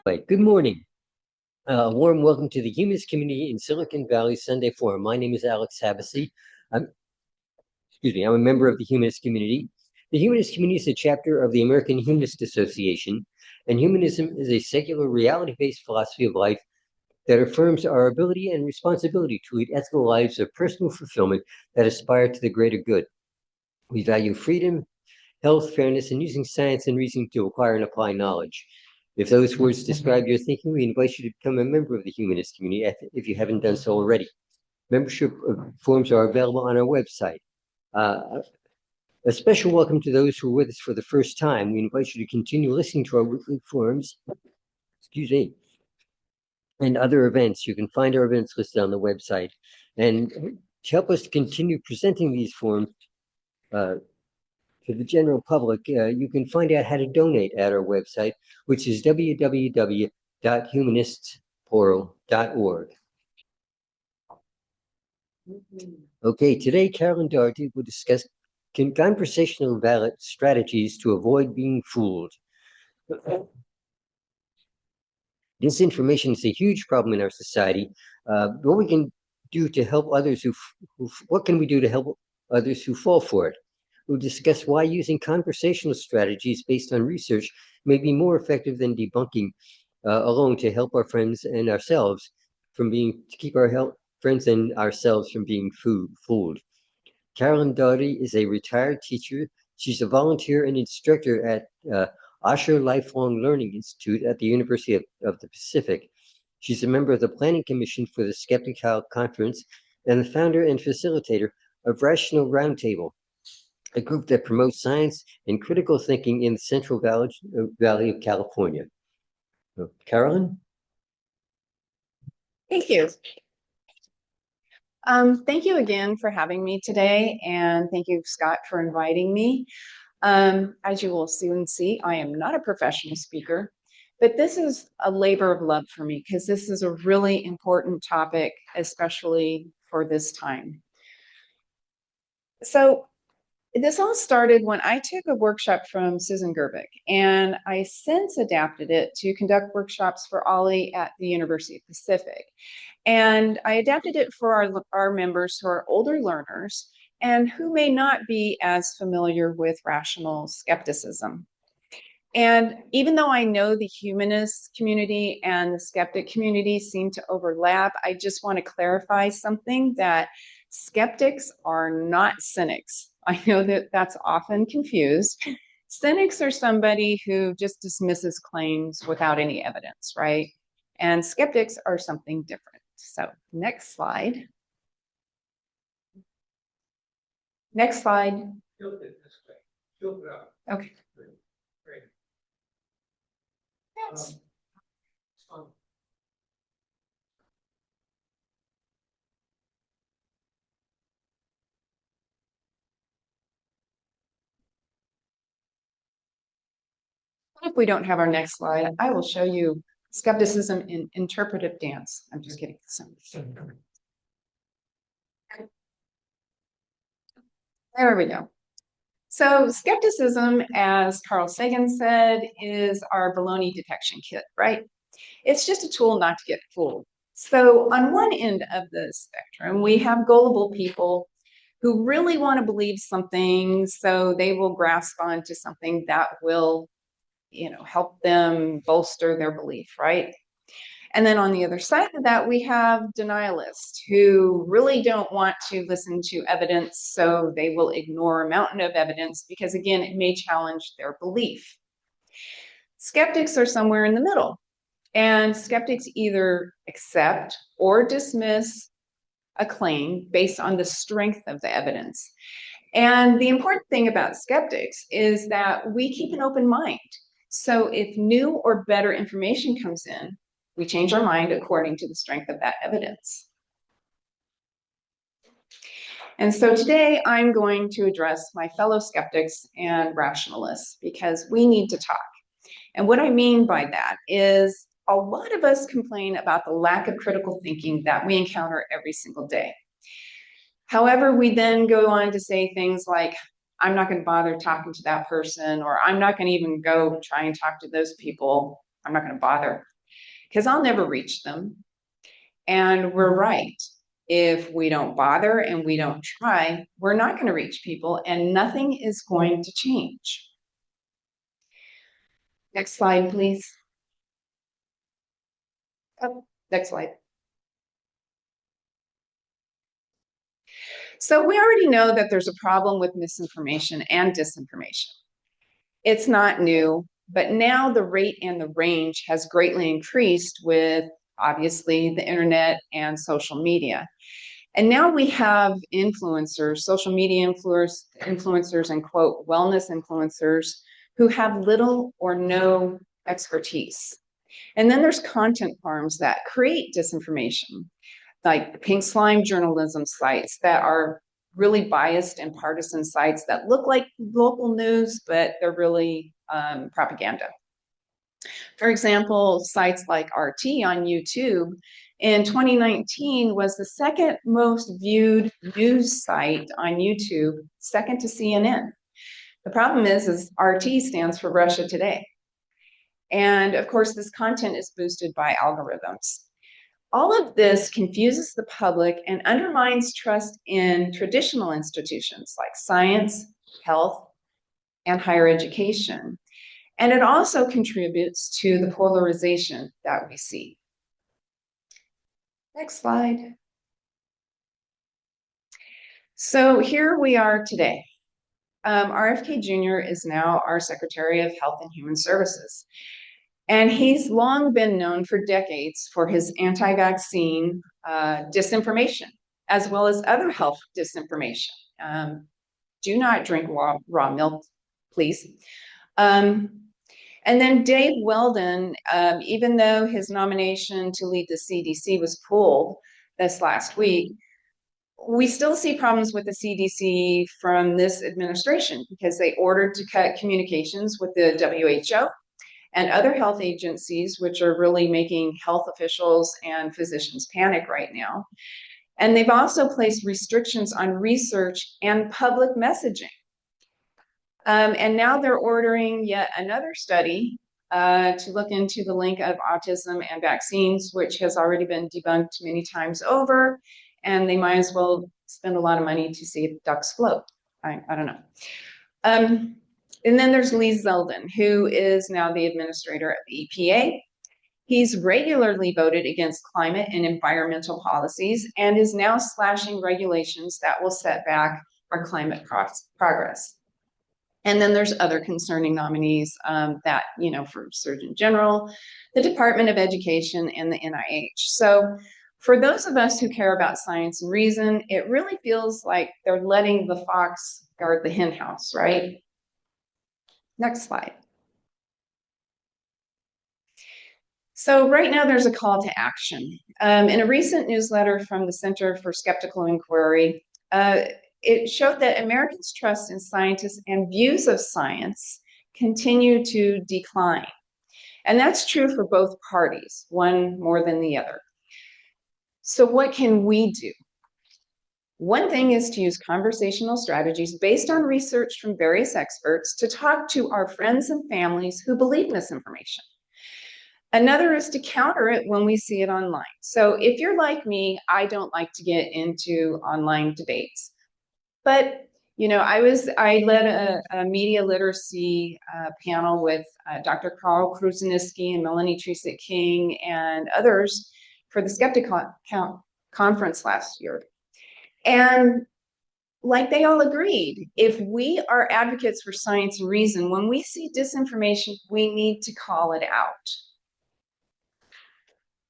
Right. Good morning. Warm welcome to the Humanist community in Silicon Valley Sunday Forum. My name is Alex Habasy. I'm a member of the Humanist community. The Humanist community is a chapter of the American Humanist Association, and humanism is a secular, reality-based philosophy of life that affirms our ability and responsibility to lead ethical lives of personal fulfillment that aspire to the greater good. We value freedom, health, fairness, and using science and reasoning to acquire and apply knowledge. If those words describe your thinking, we invite you to become a member of the Humanist community if you haven't done so already. Membership forms are available on our website. A special welcome to those who are with us for the first time. We invite you to continue listening to our weekly forums, and other events. You can find our events listed on the website. And to help us to continue presenting these forums, to the general public, you can find out how to donate at our website, which is www.humanistsportal.org. Okay, today Carolyn Dougherty will discuss conversational valid strategies to avoid being fooled. Disinformation is a huge problem in our society. What we can do to help others what can we do to help others who fall for it? We'll discuss why using conversational strategies based on research may be more effective than debunking alone to help our friends and ourselves to keep our friends and ourselves from being fooled. Carolyn Dougherty is a retired teacher. She's a volunteer and instructor at Osher Lifelong Learning Institute at the University of the Pacific. She's a member of the Planning Commission for the Skeptical Conference and the founder and facilitator of Rational Roundtable, a group that promotes science and critical thinking in the Central Valley of California. So, Carolyn? Thank you. Thank you again for having me today, and thank you, Scott, for inviting me. As you will soon see, I am not a professional speaker, but this is a labor of love for me because this is a really important topic, especially for this time. So this all started when I took a workshop from Susan Gerbic, and I since adapted it to conduct workshops for Ollie at the University of Pacific. And I adapted it for our members who are older learners and who may not be as familiar with rational skepticism. And even though I know the humanist community and the skeptic community seem to overlap, I just want to clarify something, that skeptics are not cynics. I know that that's often confused. Cynics are somebody who just dismisses claims without any evidence, right? And skeptics are something different. So next slide. Next slide. Tilt it this way. Tilt it up. Okay. Great. That's If we don't have our next slide, I will show you skepticism in interpretive dance. I'm just kidding. There we go. So skepticism, as Carl Sagan said, is our baloney detection kit, right? It's just a tool not to get fooled. So on one end of the spectrum, we have gullible people who really want to believe something, so they will grasp onto something that will, help them bolster their belief, right? And then on the other side of that, we have denialists who really don't want to listen to evidence, so they will ignore a mountain of evidence because, again, it may challenge their belief. Skeptics are somewhere in the middle, and skeptics either accept or dismiss a claim based on the strength of the evidence. And the important thing about skeptics is that we keep an open mind. So if new or better information comes in, we change our mind according to the strength of that evidence. And so today I'm going to address my fellow skeptics and rationalists because we need to talk. And what I mean by that is a lot of us complain about the lack of critical thinking that we encounter every single day. However, we then go on to say things like, I'm not going to bother talking to that person, or I'm not going to even go try and talk to those people. I'm not going to bother. because I'll never reach them. And we're right. If we don't bother and we don't try, we're not going to reach people, and nothing is going to change. Next slide, please. Oh, next slide. So we already know that there's a problem with misinformation and disinformation. It's not new, but now the rate and the range has greatly increased with, obviously, the internet and social media. And now we have influencers, social media influencers, and quote, wellness influencers who have little or no expertise. And then there's content farms that create disinformation, like pink slime journalism sites that are really biased and partisan sites that look like local news, but they're really propaganda. For example, sites like RT on YouTube in 2019 was the second most viewed news site on YouTube, second to CNN. The problem is RT stands for Russia Today. And of course, this content is boosted by algorithms. All of this confuses the public and undermines trust in traditional institutions like science, health, and higher education. And it also contributes to the polarization that we see. Next slide. So here we are today. RFK Jr. is now our Secretary of Health and Human Services. And he's long been known for decades for his anti-vaccine disinformation, as well as other health disinformation. Do not drink raw milk, please. And then Dave Weldon, even though his nomination to lead the CDC was pulled this last week, we still see problems with the CDC from this administration because they ordered to cut communications with the WHO and other health agencies, which are really making health officials and physicians panic right now. And they've also placed restrictions on research and public messaging. And now they're ordering yet another study to look into the link of autism and vaccines, which has already been debunked many times over, and they might as well spend a lot of money to see if ducks float. I don't know. And then there's Lee Zeldin, who is now the administrator of the EPA. He's regularly voted against climate and environmental policies and is now slashing regulations that will set back our climate progress. And then there's other concerning nominees that, for Surgeon General, the Department of Education, and the NIH. So for those of us who care about science and reason, it really feels like they're letting the fox guard the hen house, right? Next slide. So right now there's a call to action. In a recent newsletter from the Center for Skeptical Inquiry, it showed that Americans' trust in scientists and views of science continue to decline. And that's true for both parties, one more than the other. So what can we do? One thing is to use conversational strategies based on research from various experts to talk to our friends and families who believe misinformation. Another is to counter it when we see it online. So if you're like me, I don't like to get into online debates. But, I led a media literacy panel with Dr. Carl Kruseniski and Melanie Tresick King and others for the Skeptic Conference last year. And like they all agreed, if we are advocates for science and reason, when we see disinformation, we need to call it out.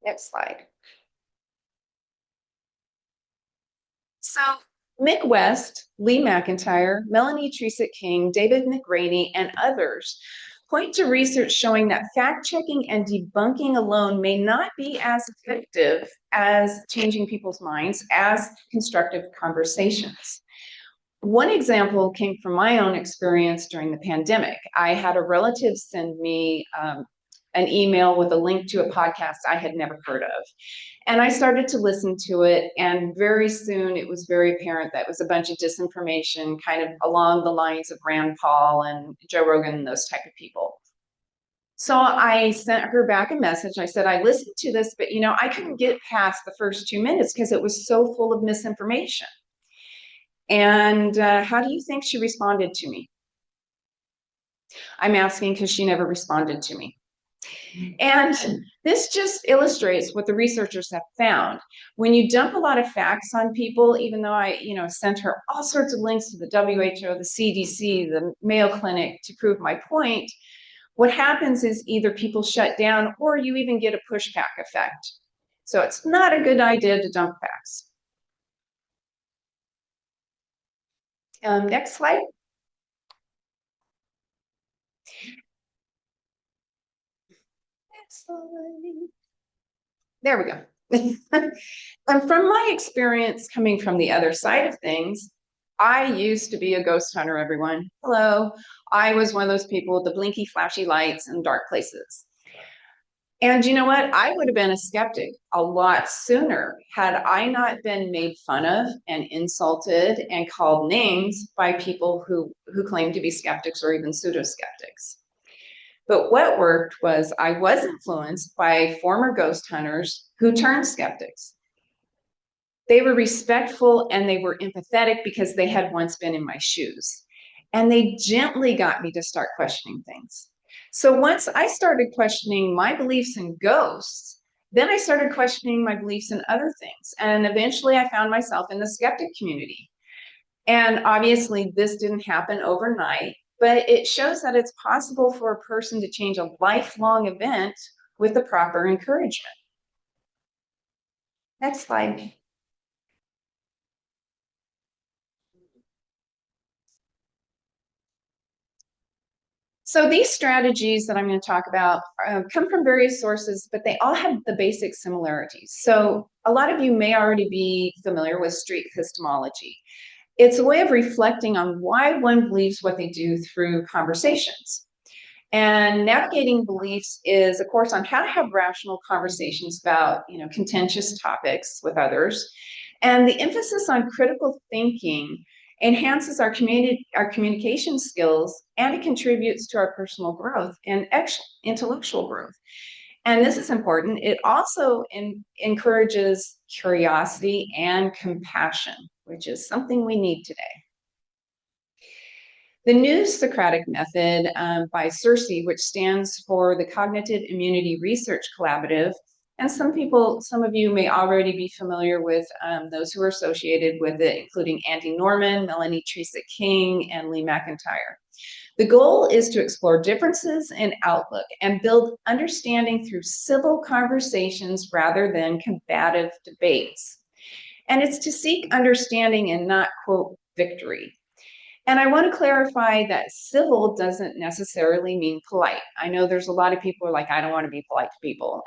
Next slide. So Mick West, Lee McIntyre, Melanie Tresick King, David McRaney, and others point to research showing that fact-checking and debunking alone may not be as effective as changing people's minds as constructive conversations. One example came from my own experience during the pandemic. I had a relative send me an email with a link to a podcast I had never heard of. And I started to listen to it, and very soon it was very apparent that it was a bunch of disinformation, kind of along the lines of Rand Paul and Joe Rogan and those type of people. So I sent her back a message. I said, I listened to this, but I couldn't get past the first 2 minutes because it was so full of misinformation. And how do you think she responded to me? I'm asking because she never responded to me. And this just illustrates what the researchers have found. When you dump a lot of facts on people, even though I, sent her all sorts of links to the WHO, the CDC, the Mayo Clinic to prove my point, what happens is either people shut down or you even get a pushback effect. So it's not a good idea to dump facts. Next slide. Next slide. There we go. And from my experience coming from the other side of things, I used to be a ghost hunter, everyone. Hello. I was one of those people with the blinky, flashy lights in dark places. And you know what? I would have been a skeptic a lot sooner had I not been made fun of and insulted and called names by people who claim to be skeptics or even pseudo-skeptics. But what worked was I was influenced by former ghost hunters who turned skeptics. They were respectful and they were empathetic because they had once been in my shoes. And they gently got me to start questioning things. So once I started questioning my beliefs in ghosts, then I started questioning my beliefs in other things. And eventually I found myself in the skeptic community. And obviously this didn't happen overnight, but it shows that it's possible for a person to change a lifelong event with the proper encouragement. Next slide. So these strategies that I'm going to talk about come from various sources, but they all have the basic similarities. So a lot of you may already be familiar with street epistemology. It's a way of reflecting on why one believes what they do through conversations. And navigating beliefs is a course on how to have rational conversations about, contentious topics with others. And the emphasis on critical thinking enhances our communication skills, and it contributes to our personal growth and intellectual growth. And this is important. It also encourages curiosity and compassion, which is something we need today. The new Socratic method by CIRCE, which stands for the Cognitive Immunity Research Collaborative, and some of you may already be familiar with those who are associated with it, including Andy Norman, Melanie Teresa King, and Lee McIntyre. The goal is to explore differences in outlook and build understanding through civil conversations rather than combative debates. And it's to seek understanding and not, quote, victory. And I want to clarify that civil doesn't necessarily mean polite. I know there's a lot of people who are like, I don't want to be polite to people.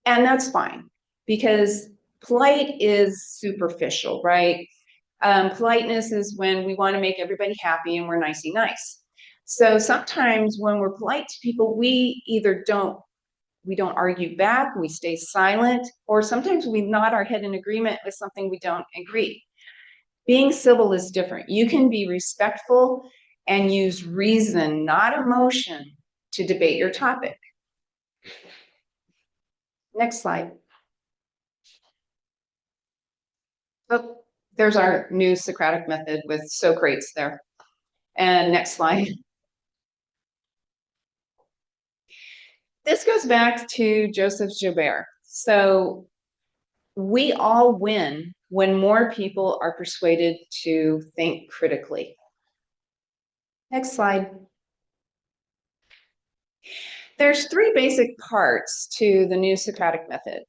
And that's fine, because polite is superficial, right? Politeness is when we want to make everybody happy and we're nicey nice. So sometimes when we're polite to people, we either don't argue back, we stay silent, or sometimes we nod our head in agreement with something we don't agree. Being civil is different. You can be respectful and use reason, not emotion, to debate your topic. Next slide. Oh, there's our new Socratic method with Socrates there. And next slide. This goes back to Joseph Joubert. So we all win when more people are persuaded to think critically. Next slide. There's three basic parts to the new Socratic method.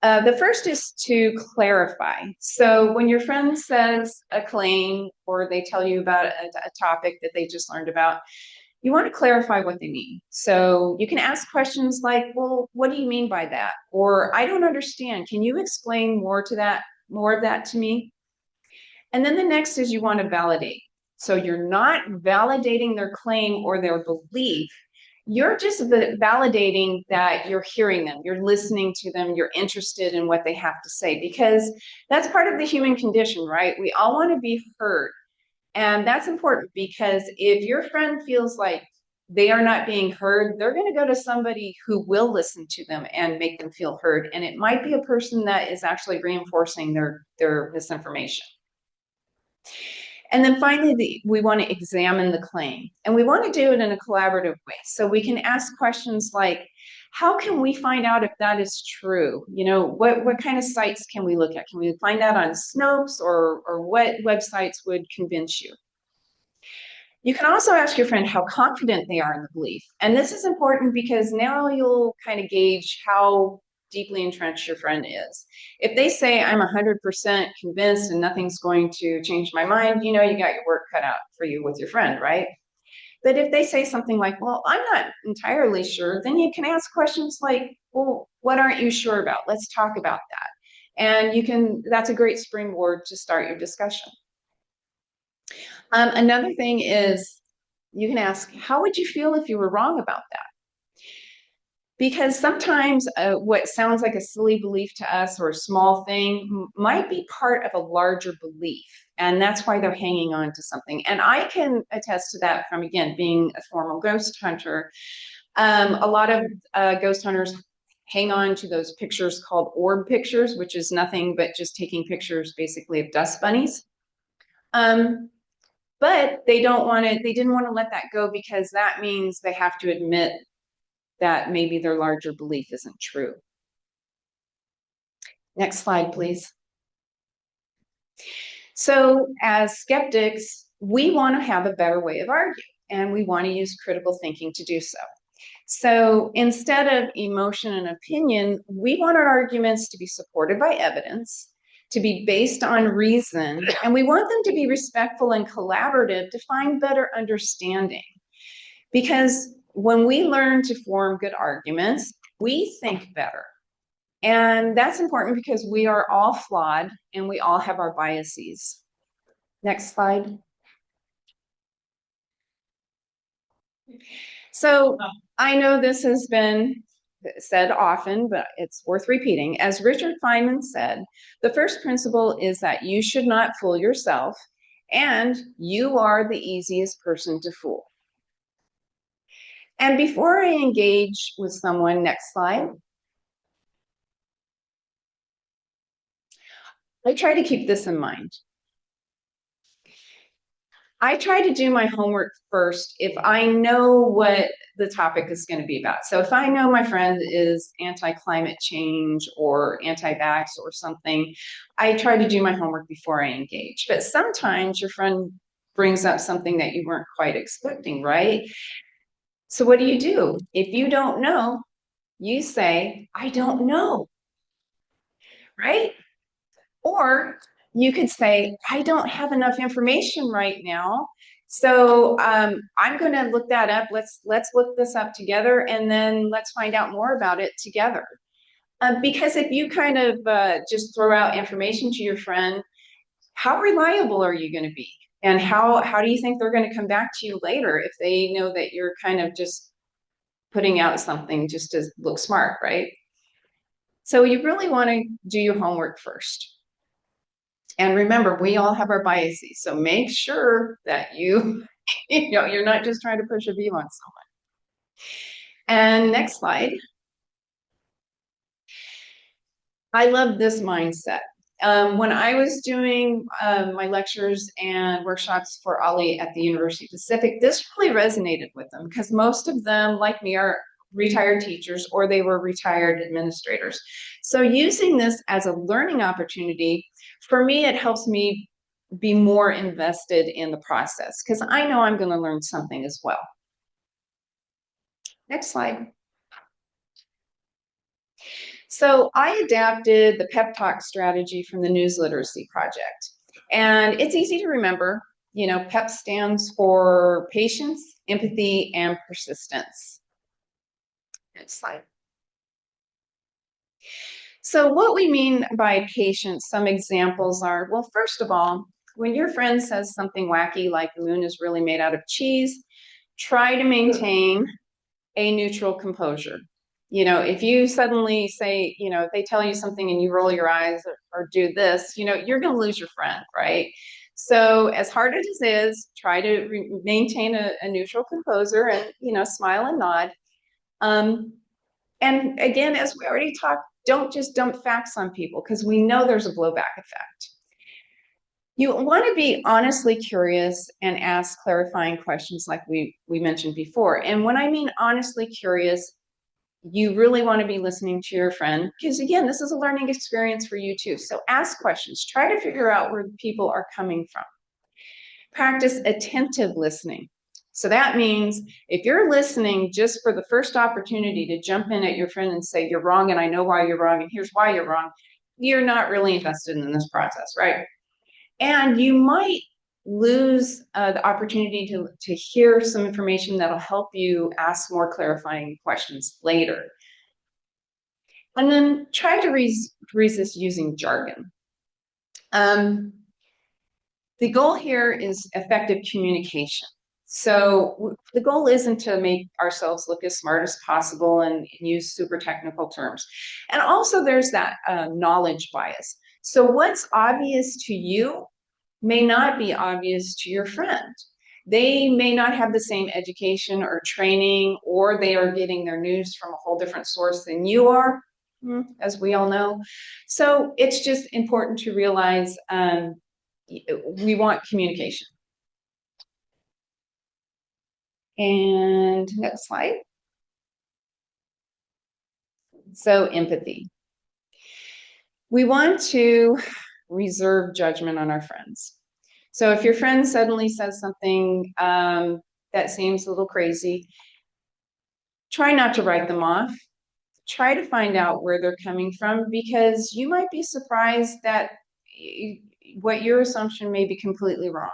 The first is to clarify. So when your friend says a claim or they tell you about a topic that they just learned about, you want to clarify what they mean. So you can ask questions like, well, what do you mean by that? Or I don't understand. Can you explain more of that to me? And then the next is you want to validate. So you're not validating their claim or their belief. You're just validating that you're hearing them, you're listening to them, you're interested in what they have to say, because that's part of the human condition, right? We all want to be heard. And that's important, because if your friend feels like they are not being heard, they're going to go to somebody who will listen to them and make them feel heard. And it might be a person that is actually reinforcing their misinformation. And then finally, we want to examine the claim. And we want to do it in a collaborative way. So we can ask questions like, how can we find out if that is true? You know, what kind of sites can we look at? Can we find that on Snopes, or what websites would convince you? You can also ask your friend how confident they are in the belief. And this is important because now you'll kind of gauge how deeply entrenched your friend is. If they say, I'm 100% convinced and nothing's going to change my mind, you know, you got your work cut out for you with your friend, right? But if they say something like, well, I'm not entirely sure, then you can ask questions like, well, what aren't you sure about? Let's talk about that. And that's a great springboard to start your discussion. Another thing is you can ask, how would you feel if you were wrong about that? Because sometimes what sounds like a silly belief to us or a small thing might be part of a larger belief. And that's why they're hanging on to something. And I can attest to that from, again, being a former ghost hunter. A lot of ghost hunters hang on to those pictures called orb pictures, which is nothing but just taking pictures basically of dust bunnies. But they didn't want to let that go, because that means they have to admit that maybe their larger belief isn't true. Next slide, please. So as skeptics, we want to have a better way of arguing, and we want to use critical thinking to do so. So instead of emotion and opinion, we want our arguments to be supported by evidence, to be based on reason, and we want them to be respectful and collaborative to find better understanding. Because when we learn to form good arguments, we think better. And that's important because we are all flawed and we all have our biases. Next slide. So I know this has been said often, but it's worth repeating. As Richard Feynman said, the first principle is that you should not fool yourself, and you are the easiest person to fool. And before I engage with someone, next slide, I try to keep this in mind. I try to do my homework first if I know what the topic is going to be about. So if I know my friend is anti-climate change or anti-vax or something, I try to do my homework before I engage. But sometimes your friend brings up something that you weren't quite expecting, right? So what do? If you don't know, you say, I don't know, right? Or you could say, I don't have enough information right now, so I'm going to look that up. Let's look this up together, and then let's find out more about it together. Because if you kind of just throw out information to your friend, how reliable are you going to be? And how do you think they're going to come back to you later if they know that you're kind of just putting out something just to look smart, right? So you really want to do your homework first. And remember, we all have our biases, so make sure that you're not just trying to push a view on someone. And next slide. I love this mindset. When I was doing my lectures and workshops for Ollie at the University Pacific, this really resonated with them, because most of them, like me, are retired teachers or they were retired administrators. So using this as a learning opportunity, for me, it helps me be more invested in the process, because I know I'm going to learn something as well. Next slide. So I adapted the pep talk strategy from the News Literacy Project. And it's easy to remember. You know, PEP stands for patience, empathy, and persistence. Next slide. So what we mean by patience, some examples are, well, first of all, when your friend says something wacky like the moon is really made out of cheese, try to maintain a neutral composure. You know, if you suddenly say, if they tell you something and you roll your eyes or do this, you're going to lose your friend, right? So as hard as it is, try to maintain a neutral composure and, smile and nod. And again, as we already talked, don't just dump facts on people because we know there's a blowback effect. You want to be honestly curious and ask clarifying questions like we mentioned before. And when I mean honestly curious, you really want to be listening to your friend because, again, this is a learning experience for you too. So ask questions. Try to figure out where people are coming from. Practice attentive listening. So that means if you're listening just for the first opportunity to jump in at your friend and say, you're wrong and I know why you're wrong and here's why you're wrong, you're not really invested in this process, right? And you might lose the opportunity to hear some information that'll help you ask more clarifying questions later. And then try to resist using jargon. The goal here is effective communication. So the goal isn't to make ourselves look as smart as possible and use super technical terms. And also there's that knowledge bias. So what's obvious to you may not be obvious to your friend. They may not have the same education or training, or they are getting their news from a whole different source than you are, as we all know. So it's just important to realize we want communication. And next slide. So empathy. We want to reserve judgment on our friends. So if your friend suddenly says something that seems a little crazy, try not to write them off. Try to find out where they're coming from because you might be surprised that what your assumption may be completely wrong.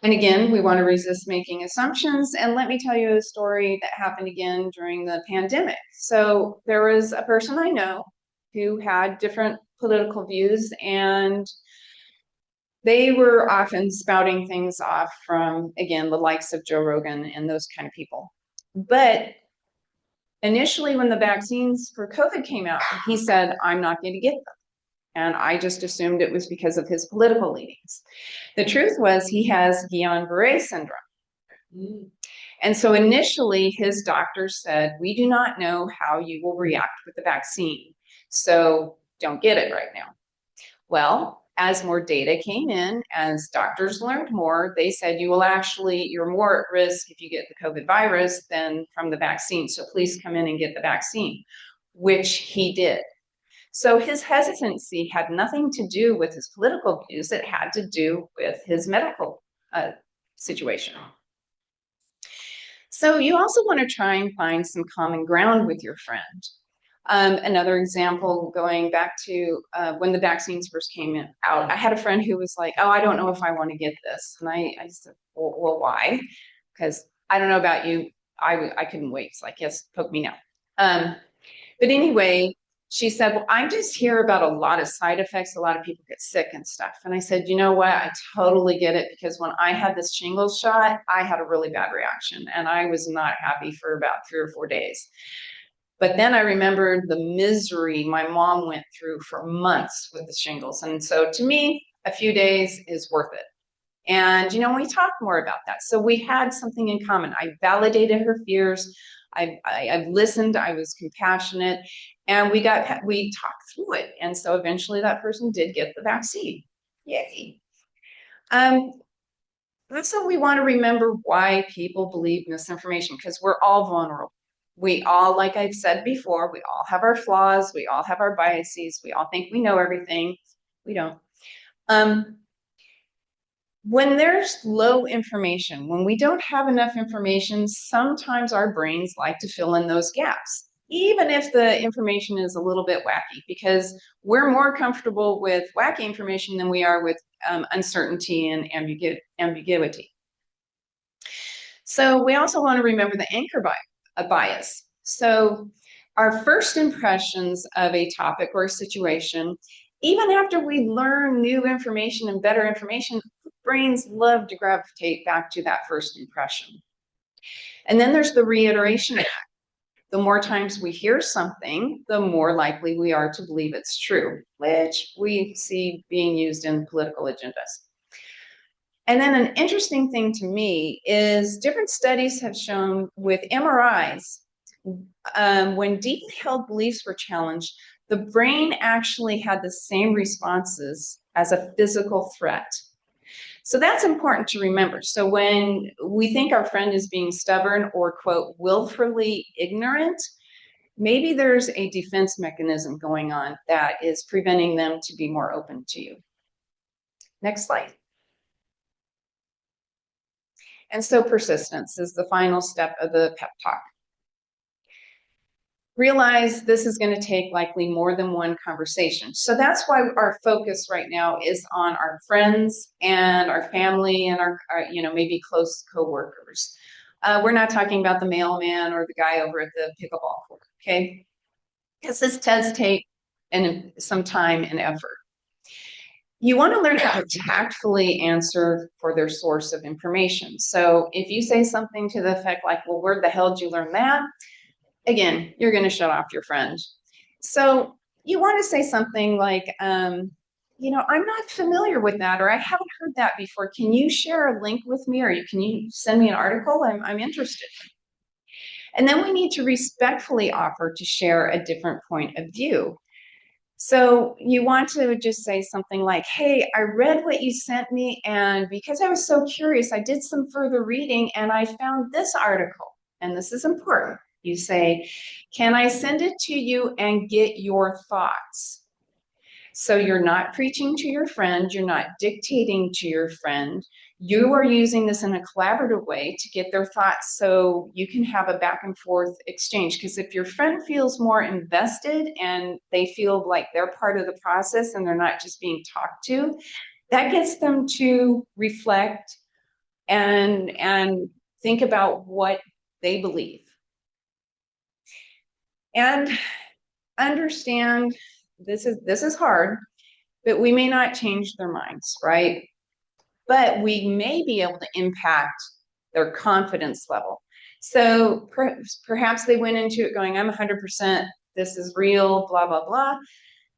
And again, we want to resist making assumptions. And let me tell you a story that happened again during the pandemic. So there was a person I know who had different political views, and they were often spouting things off from, again, the likes of Joe Rogan and those kind of people. But initially, when the vaccines for COVID came out, he said, I'm not going to get them. And I just assumed it was because of his political leanings. The truth was he has Guillain-Barré syndrome. And so initially his doctor said, we do not know how you will react with the vaccine, so don't get it right now. Well, as more data came in, as doctors learned more, they said you're more at risk if you get the COVID virus than from the vaccine. So please come in and get the vaccine, which he did. So his hesitancy had nothing to do with his political views. It had to do with his medical situation. So you also want to try and find some common ground with your friend. Another example, going back to when the vaccines first came out, I had a friend who was like, oh, I don't know if I want to get this. And I said, well, why? Because I don't know about you. I couldn't wait. It's like, yes, poke me now. But anyway, she said, well, I just hear about a lot of side effects. A lot of people get sick and stuff. And I said, you know what? I totally get it, because when I had this shingles shot, I had a really bad reaction and I was not happy for about 3 or 4 days. But then I remembered the misery my mom went through for months with the shingles. And so to me, a few days is worth it. And, we talked more about that. So we had something in common. I validated her fears. I've listened. I was compassionate, and we talked through it. And so eventually that person did get the vaccine. Yay. Also, we want to remember why people believe misinformation, because we're all vulnerable. We all, like I've said before, we all have our flaws. We all have our biases. We all think we know everything. We don't. When there's low information, when we don't have enough information, sometimes our brains like to fill in those gaps, even if the information is a little bit wacky, because we're more comfortable with wacky information than we are with uncertainty and ambiguity. So we also want to remember the anchor bias. So our first impressions of a topic or a situation, even after we learn new information and better information, brains love to gravitate back to that first impression. And then there's the reiteration effect. the more times we hear something, the more likely we are to believe it's true, which we see being used in political agendas. And then an interesting thing to me is different studies have shown with MRIs, when deeply held beliefs were challenged, the brain actually had the same responses as a physical threat. So that's important to remember. So when we think our friend is being stubborn or, quote, willfully ignorant, maybe there's a defense mechanism going on that is preventing them to be more open to you. Next slide. And so persistence is the final step of the pep talk. Realize this is going to take likely more than one conversation. So that's why our focus right now is on our friends and our family and our maybe close coworkers. We're not talking about the mailman or the guy over at the pickleball court, okay? Because this does take some time and effort. You want to learn how to tactfully answer for their source of information. So if you say something to the effect like, well, where the hell did you learn that? Again, you're going to shut off your friend. So you want to say something like, I'm not familiar with that, or I haven't heard that before. Can you share a link with me, or can you send me an article? I'm interested. And then we need to respectfully offer to share a different point of view. So you want to just say something like, hey, I read what you sent me, and because I was so curious, I did some further reading and I found this article, and this is important. You say, can I send it to you and get your thoughts? So you're not preaching to your friend, you're not dictating to your friend, you are using this in a collaborative way to get their thoughts so you can have a back and forth exchange. Because if your friend feels more invested and they feel like they're part of the process and they're not just being talked to, that gets them to reflect and think about what they believe. And understand this is hard, but we may not change their minds, right? But we may be able to impact their confidence level. So perhaps they went into it going, I'm 100%, this is real, blah, blah, blah.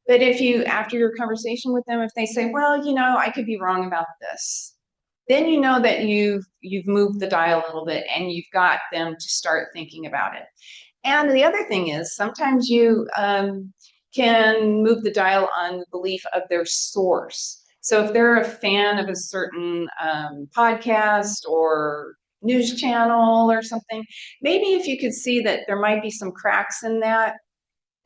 But if you, after your conversation with them, if they say, well, I could be wrong about this, then you know that you've moved the dial a little bit and you've got them to start thinking about it. And the other thing is sometimes you can move the dial on the belief of their source. So if they're a fan of a certain podcast or news channel or something, maybe if you could see that there might be some cracks in that,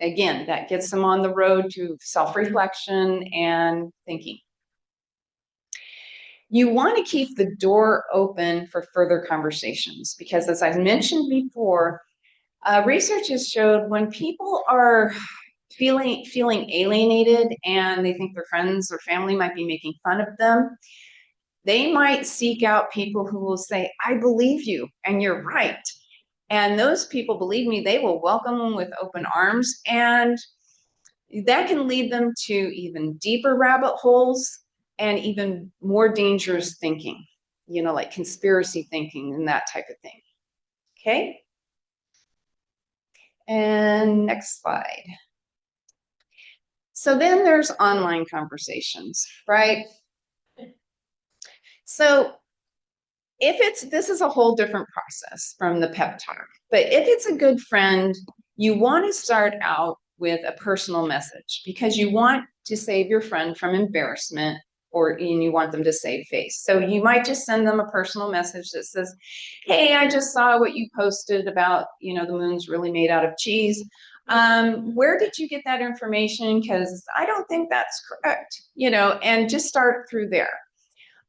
again, that gets them on the road to self-reflection and thinking. You want to keep the door open for further conversations because, as I mentioned before, research has showed when people are feeling alienated and they think their friends or family might be making fun of them, they might seek out people who will say, I believe you and you're right. And those people, believe me, they will welcome them with open arms, and that can lead them to even deeper rabbit holes and even more dangerous thinking, like conspiracy thinking and that type of thing. Okay. And next slide. So then there's online conversations, right? So this is a whole different process from the pep talk, but if it's a good friend, you want to start out with a personal message because you want to save your friend from embarrassment, and you want them to save face. So you might just send them a personal message that says, hey, I just saw what you posted about, the moon's really made out of cheese. Where did you get that information? Because I don't think that's correct, and just start through there.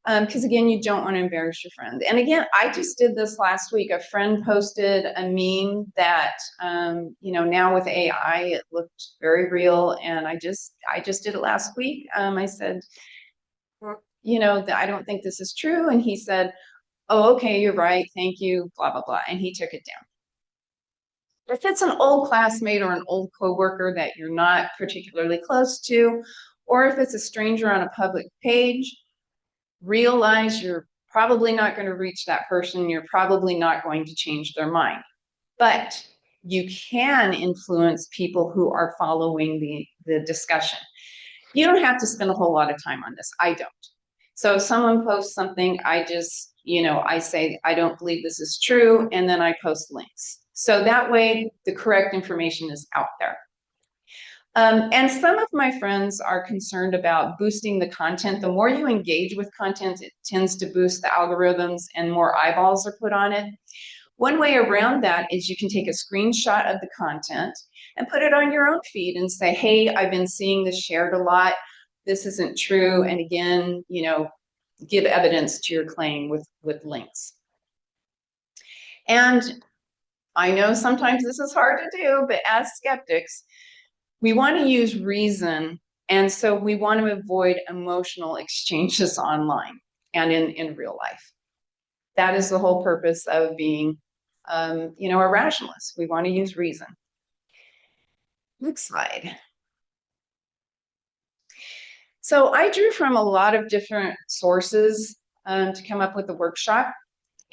Because again, you don't want to embarrass your friend. And again, I just did this last week. A friend posted a meme that, now with AI, it looked very real. And I just did it last week. I said, I don't think this is true. And he said, oh, okay, you're right. Thank you, blah, blah, blah. And he took it down. If it's an old classmate or an old coworker that you're not particularly close to, or if it's a stranger on a public page, realize you're probably not going to reach that person. You're probably not going to change their mind. But you can influence people who are following the discussion. You don't have to spend a whole lot of time on this. I don't. So if someone posts something, I just, I say, I don't believe this is true, and then I post links. So that way, the correct information is out there. And some of my friends are concerned about boosting the content. The more you engage with content, it tends to boost the algorithms and more eyeballs are put on it. One way around that is you can take a screenshot of the content and put it on your own feed and say, hey, I've been seeing this shared a lot. This isn't true. And again, give evidence to your claim with links. And I know sometimes this is hard to do, but as skeptics, we want to use reason. And so we want to avoid emotional exchanges online and in real life. That is the whole purpose of being a rationalist. We want to use reason. Next slide. So I drew from a lot of different sources to come up with the workshop.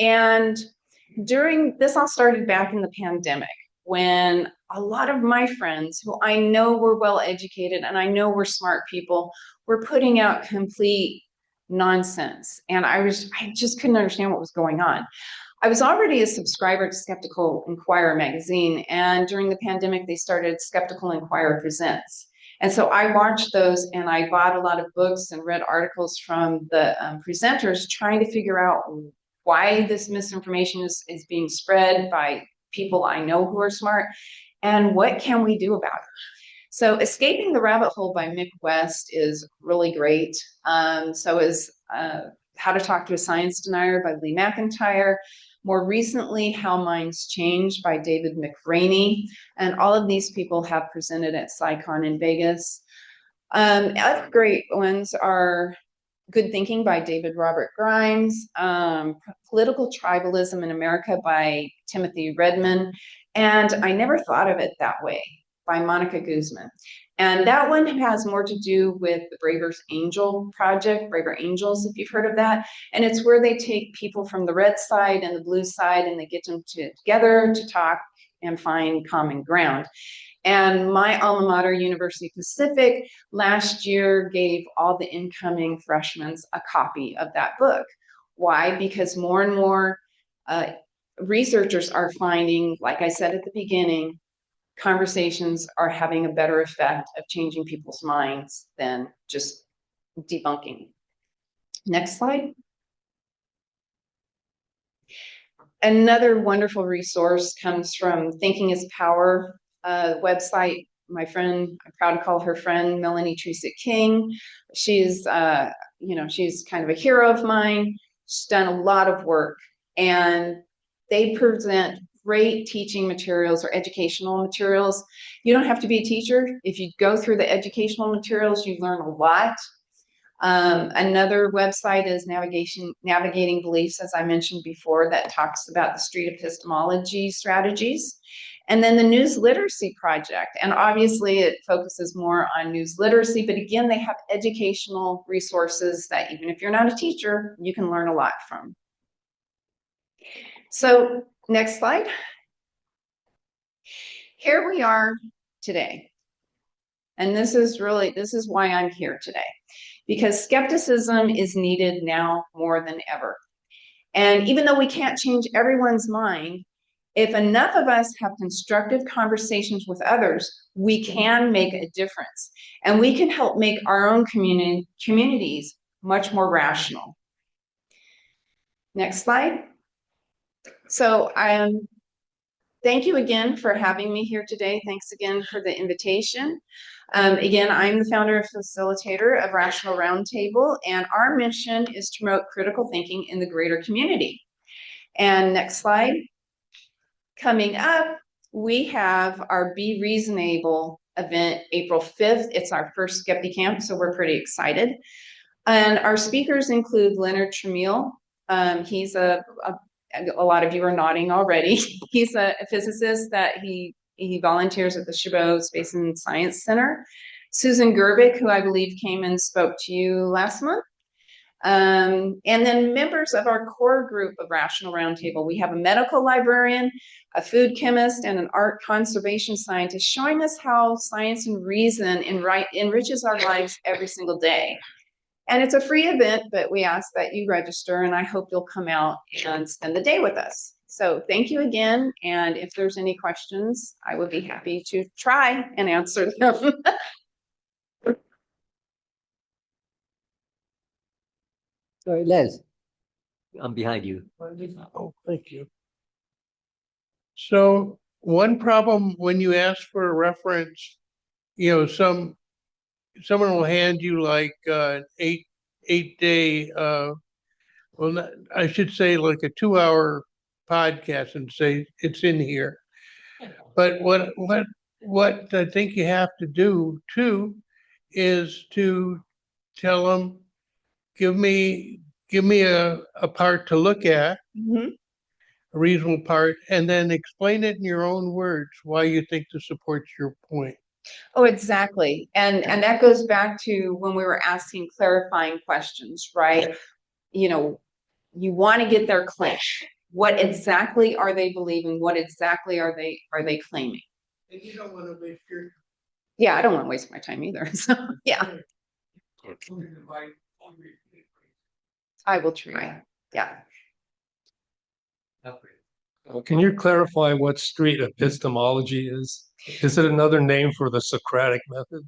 And during this all started back in the pandemic, when a lot of my friends who I know were well educated and I know were smart people were putting out complete nonsense. And I just couldn't understand what was going on. I was already a subscriber to Skeptical Inquirer magazine, and during the pandemic, they started Skeptical Inquirer Presents. And so I watched those, and I bought a lot of books and read articles from the presenters trying to figure out why this misinformation is being spread by people I know who are smart, and what can we do about it. So Escaping the Rabbit Hole by Mick West is really great. So is How to Talk to a Science Denier by Lee McIntyre. More recently, How Minds Change by David McRaney. And all of these people have presented at SciCon in Vegas. Other great ones are Good Thinking by David Robert Grimes, Political Tribalism in America by Timothy Redman, and I Never Thought of It That Way by Monica Guzman. And that one has more to do with the Braver's Angel Project, Braver Angels, if you've heard of that. And it's where they take people from the red side and the blue side, and they get them together to talk and find common ground. And my alma mater, University Pacific, last year gave all the incoming freshmen a copy of that book. Why? Because more and more researchers are finding, like I said at the beginning, conversations are having a better effect of changing people's minds than just debunking. Next slide. Another wonderful resource comes from Thinking is Power website. My friend, I'm proud to call her friend, Melanie Trusick King. She's, she's kind of a hero of mine. She's done a lot of work, and they present great teaching materials or educational materials. You don't have to be a teacher. If you go through the educational materials, you learn a lot. Another website is Navigating Beliefs, as I mentioned before, that talks about the street epistemology strategies. And then the News Literacy Project. And obviously it focuses more on news literacy, but again, they have educational resources that even if you're not a teacher, you can learn a lot from. So next slide. Here we are today. And this is why I'm here today. Because skepticism is needed now more than ever. And even though we can't change everyone's mind, if enough of us have constructive conversations with others, we can make a difference. And we can help make our own communities much more rational. Next slide. So thank you again for having me here today. Thanks again for the invitation. Again, I'm the founder and facilitator of Rational Roundtable, and our mission is to promote critical thinking in the greater community. And next slide. Coming up, we have our Be Reasonable event April 5th. It's our first Skepti Camp, so we're pretty excited. And our speakers include Leonard Tramiel. He's a lot of you are nodding already. He's a physicist that he volunteers at the Chabot Space and Science Center. Susan Gerbic, who I believe came and spoke to you last month. And then members of our core group of Rational Roundtable, we have a medical librarian, a food chemist, and an art conservation scientist showing us how science and reason enriches our lives every single day. And it's a free event, but we ask that you register, and I hope you'll come out and spend the day with us. So thank you again, and if there's any questions, I would be happy to try and answer them. Sorry, Les, I'm behind you. Oh, thank you. So one problem when you ask for a reference, someone will hand you like eight day I should say like a 2 hour podcast and say it's in here. But what I think you have to do too is to tell them, give me a part to look at, Mhm. a reasonable part, and then explain it in your own words why you think this supports your point. Oh, exactly. And that goes back to when we were asking clarifying questions, right? You want to get their claim. What exactly are they believing? What exactly are they claiming? And you don't want to waste your Yeah, I don't want to waste my time either. So yeah, I will try. Yeah. Can you clarify what street epistemology is? Is it another name for the Socratic method?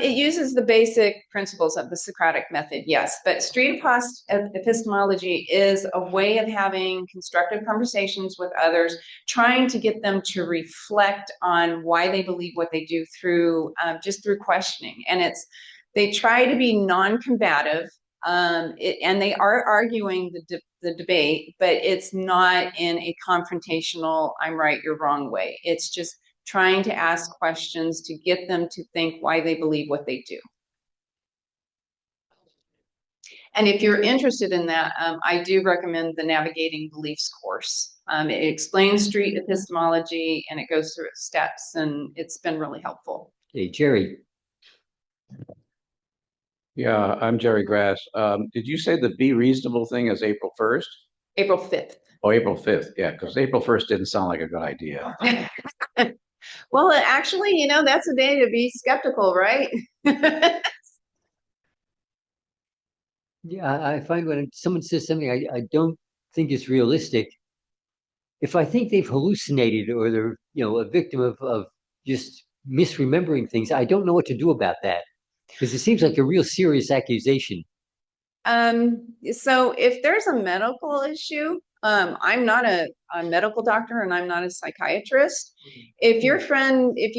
It uses the basic principles of the Socratic method, yes, but street epistemology is a way of having constructive conversations with others, trying to get them to reflect on why they believe what they do through just through questioning. And they try to be non-combative, and they are arguing the debate, but it's not in a confrontational, I'm right, you're wrong way. It's just trying to ask questions to get them to think why they believe what they do. And if you're interested in that, I do recommend the Navigating Beliefs course. It explains street epistemology and it goes through its steps, and it's been really helpful. Hey, Jerry. Yeah, I'm Jerry Grass. Did you say the Be Reasonable thing is April 1st? April 5th. Oh, April 5th. Yeah, because April 1st didn't sound like a good idea. Well, actually, that's a day to be skeptical, right? Yeah, I find when someone says something I don't think is realistic, if I think they've hallucinated or they're, a victim of just misremembering things, I don't know what to do about that because it seems like a real serious accusation. So if there's a medical issue, I'm not a medical doctor and I'm not a psychiatrist. If you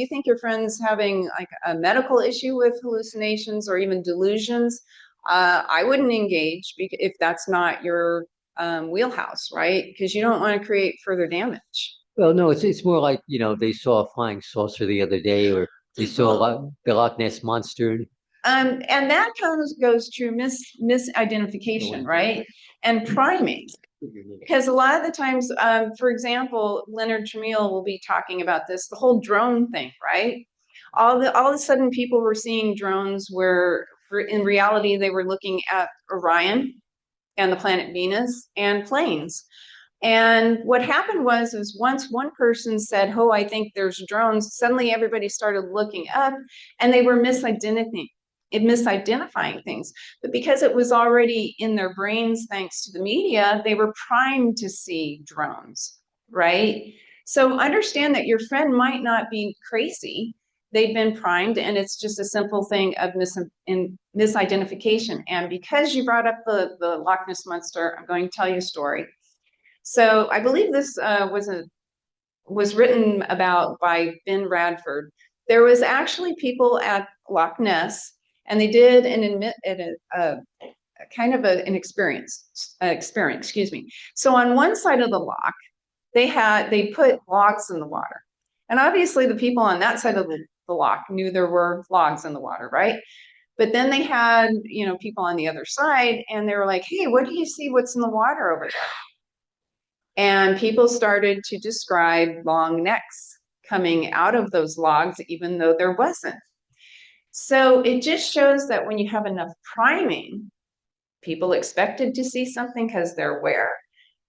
think your friend's having like a medical issue with hallucinations or even delusions, I wouldn't engage if that's not your wheelhouse, right? Because you don't want to create further damage. Well, no, it's more like, they saw a flying saucer the other day or they saw the Loch Ness Monster. And that kind of goes to misidentification, right? And priming. Because a lot of the times, for example, Leonard Tramiel will be talking about this, the whole drone thing, right? All of a sudden people were seeing drones where in reality they were looking at Orion and the planet Venus and planes. And what happened was once one person said, oh, I think there's drones, suddenly everybody started looking up and they were misidentifying things. But because it was already in their brains, thanks to the media, they were primed to see drones, right? So understand that your friend might not be crazy. They've been primed, and it's just a simple thing of misidentification. And because you brought up the Loch Ness Monster, I'm going to tell you a story. So I believe this was written about by Ben Radford. There was actually people at Loch Ness, and they did an experience. Excuse me. So on one side of the loch, they put logs in the water, and obviously the people on that side of the loch knew there were logs in the water, right? But then they had people on the other side, and they were like, "Hey, what do you see? What's in the water over there?" And people started to describe long necks coming out of those logs, even though there wasn't. So it just shows that when you have enough priming, people expected to see something because they're aware,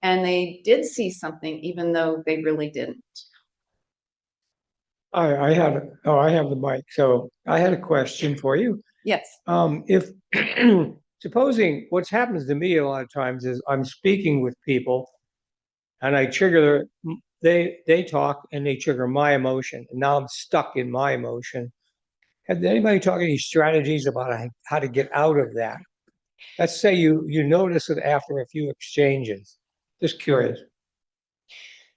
and they did see something even though they really didn't. I have the mic. So I had a question for you. Yes. If supposing what's happens to me a lot of times is I'm speaking with people and I trigger they talk and they trigger my emotion, and now I'm stuck in my emotion. Has anybody talked any strategies about how to get out of that? Let's say you notice it after a few exchanges. Just curious.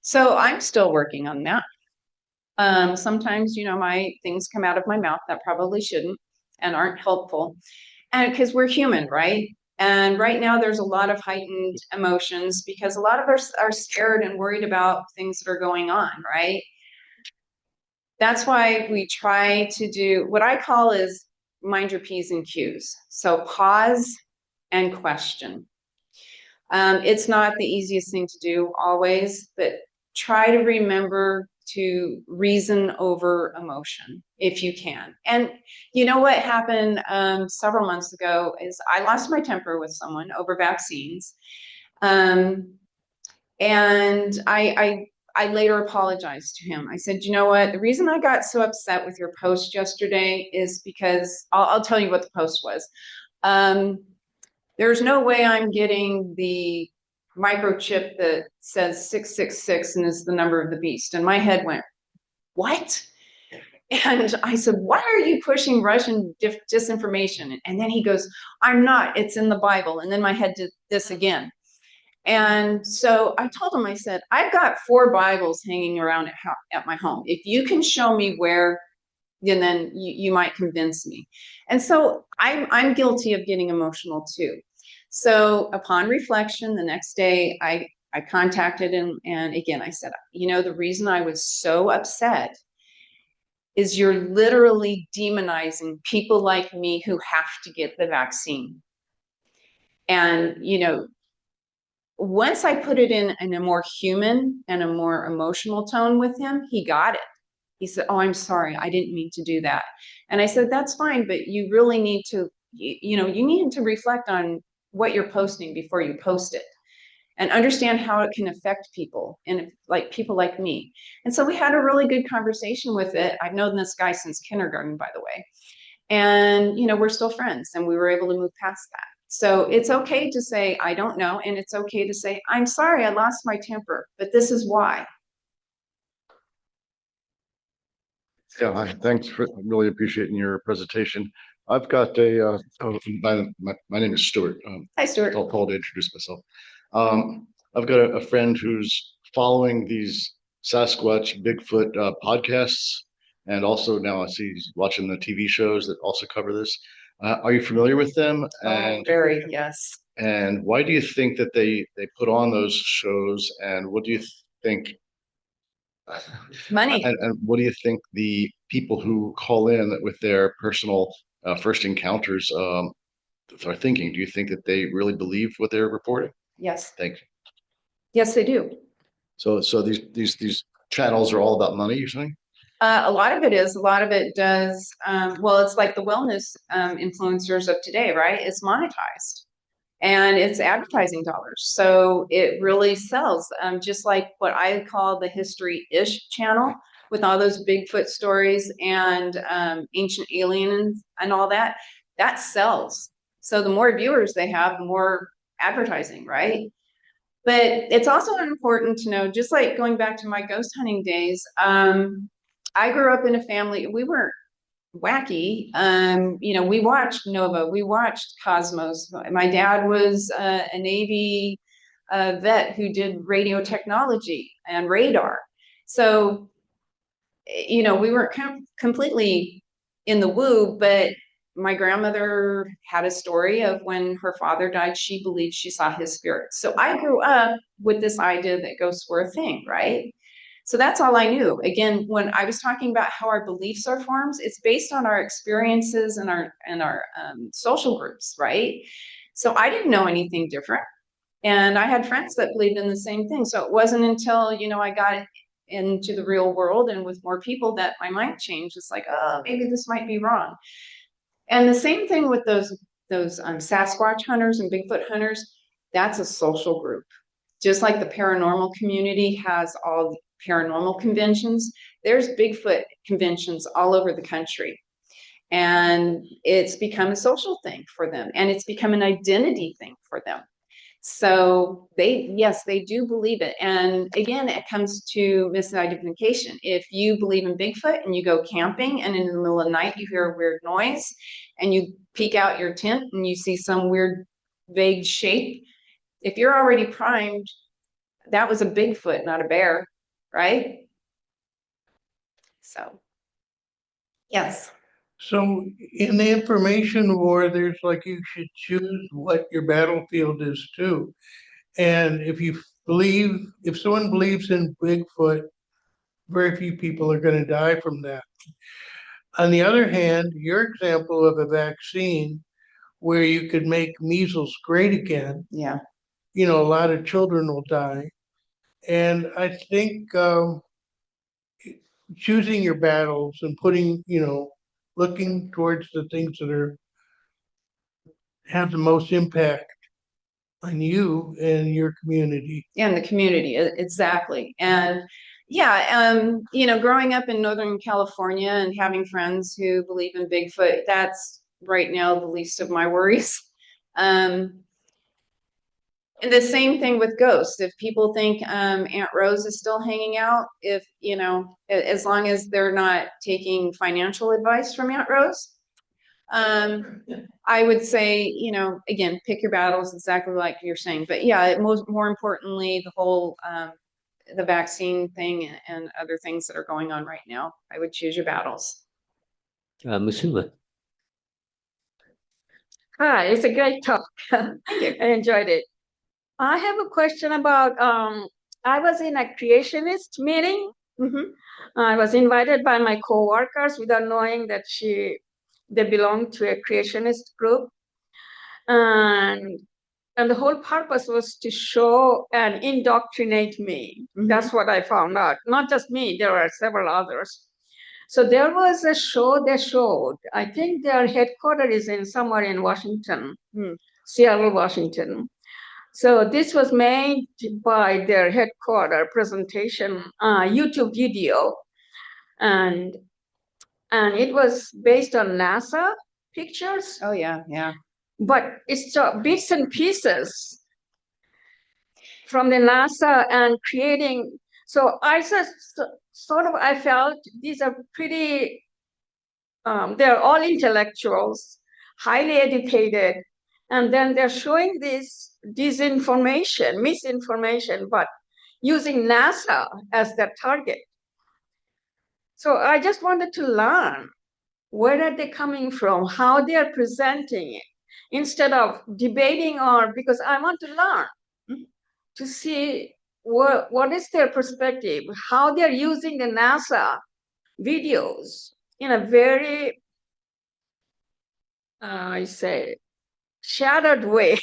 So I'm still working on that. Sometimes, my things come out of my mouth that probably shouldn't and aren't helpful. And because we're human, right? And right now there's a lot of heightened emotions because a lot of us are scared and worried about things that are going on, right? That's why we try to do what I call is mind your P's and Q's. So pause and question. It's not the easiest thing to do always, but try to remember to reason over emotion if you can. And you know what happened several months ago is I lost my temper with someone over vaccines. And I later apologized to him. I said, you know what, the reason I got so upset with your post yesterday is because I'll tell you what the post was. There's no way I'm getting the microchip that says 666 and is the number of the beast. And my head went, what? And I said, why are you pushing Russian disinformation? And then he goes, I'm not, it's in the Bible. And then my head did this again. And so I told him, I said, I've got 4 Bibles hanging around at my home. If you can show me where, then you might convince me. And so I'm guilty of getting emotional too. So upon reflection, the next day I contacted him, and again I said, the reason I was so upset is you're literally demonizing people like me who have to get the vaccine. And once I put it in a more human and a more emotional tone with him, he got it. He said, oh, I'm sorry, I didn't mean to do that. And I said, that's fine, but you really need to, you need to reflect on what you're posting before you post it and understand how it can affect people and like people like me. And so we had a really good conversation with it. I've known this guy since kindergarten, by the way. And, we're still friends, and we were able to move past that. So it's okay to say, I don't know. And it's okay to say, I'm sorry, I lost my temper, but this is why. Yeah, hi, thanks for, really appreciating your presentation. I've got my name is Stuart. Hi, Stuart. I'll call to introduce myself. I've got a friend who's following these Sasquatch, Bigfoot podcasts, and also now I see he's watching the TV shows that also cover this. Are you familiar with them? And very, yes. And why do you think that they put on those shows? And what do you think? Money. And what do you think the people who call in with their personal first encounters are thinking? Do you think that they really believe what they're reporting? Yes. Thank you. Yes, they do. So these channels are all about money, you're saying? A lot of it is. A lot of it does. Well, it's like the wellness influencers of today, right? It's monetized. And it's advertising dollars. So it really sells, just like what I call the History-ish channel with all those Bigfoot stories and ancient aliens and all that, that sells. So the more viewers they have, the more advertising, right? But it's also important to know, just like going back to my ghost hunting days, I grew up in a family, we weren't wacky. We watched Nova, we watched Cosmos. My dad was a Navy vet who did radio technology and radar. So, we weren't completely in the woo, but my grandmother had a story of when her father died, she believed she saw his spirit. So I grew up with this idea that ghosts were a thing, right? So that's all I knew. Again, when I was talking about how our beliefs are formed, it's based on our experiences and our social groups, right? So I didn't know anything different. And I had friends that believed in the same thing. So it wasn't until, I got into the real world and with more people that my mind changed. It's like, oh, maybe this might be wrong. And the same thing with those those Sasquatch hunters and Bigfoot hunters, that's a social group. Just like the paranormal community has all paranormal conventions, there's Bigfoot conventions all over the country. And it's become a social thing for them, and it's become an identity thing for them. So yes, they do believe it. And again, it comes to misidentification. If you believe in Bigfoot and you go camping and in the middle of the night you hear a weird noise and you peek out your tent and you see some weird vague shape, if you're already primed, that was a Bigfoot, not a bear, right? So, yes. So in the information war, there's like, you should choose what your battlefield is too. And if someone believes in Bigfoot, very few people are going to die from that. On the other hand, your example of a vaccine where you could make measles great again, Yeah. a lot of children will die. And I think choosing your battles and putting, looking towards the things that have the most impact on you and your community. And the community, exactly. And yeah, growing up in Northern California and having friends who believe in Bigfoot, that's right now the least of my worries. And the same thing with ghosts. If people think Aunt Rose is still hanging out, as long as they're not taking financial advice from Aunt Rose, I would say, again, pick your battles exactly like you're saying. But yeah, more importantly, the whole the vaccine thing and other things that are going on right now, I would choose your battles. Musuma. Hi, it's a great talk. Thank you. I enjoyed it. I have a question about, I was in a creationist meeting. Mm-hmm. I was invited by my coworkers without knowing that they belonged to a creationist group. And the whole purpose was to show and indoctrinate me. Mhm. That's what I found out. Not just me, there were several others. So there was a show they showed. I think their headquarters is in somewhere in Washington, Seattle, Washington. So this was made by their headquarters presentation, YouTube video, and it was based on NASA pictures. Oh yeah, yeah. But it's bits and pieces from the NASA and creating. So I just I felt these are pretty, they're all intellectuals, highly educated, and then they're showing this disinformation, misinformation, but using NASA as their target. So I just wanted to learn, where are they coming from, how they are presenting it, instead of debating, or because I want to learn to see what is their perspective, how they're using the NASA videos in a very, I say, shattered way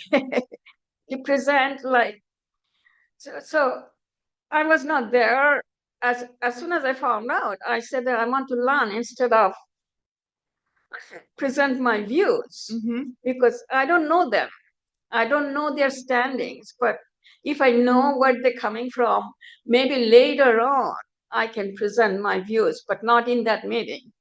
to present like, so I was not there. As soon as I found out, I said that I want to learn instead of present my views, because I don't know them. I don't know their standings, but if I know where they're coming from, maybe later on I can present my views, but not in that meeting.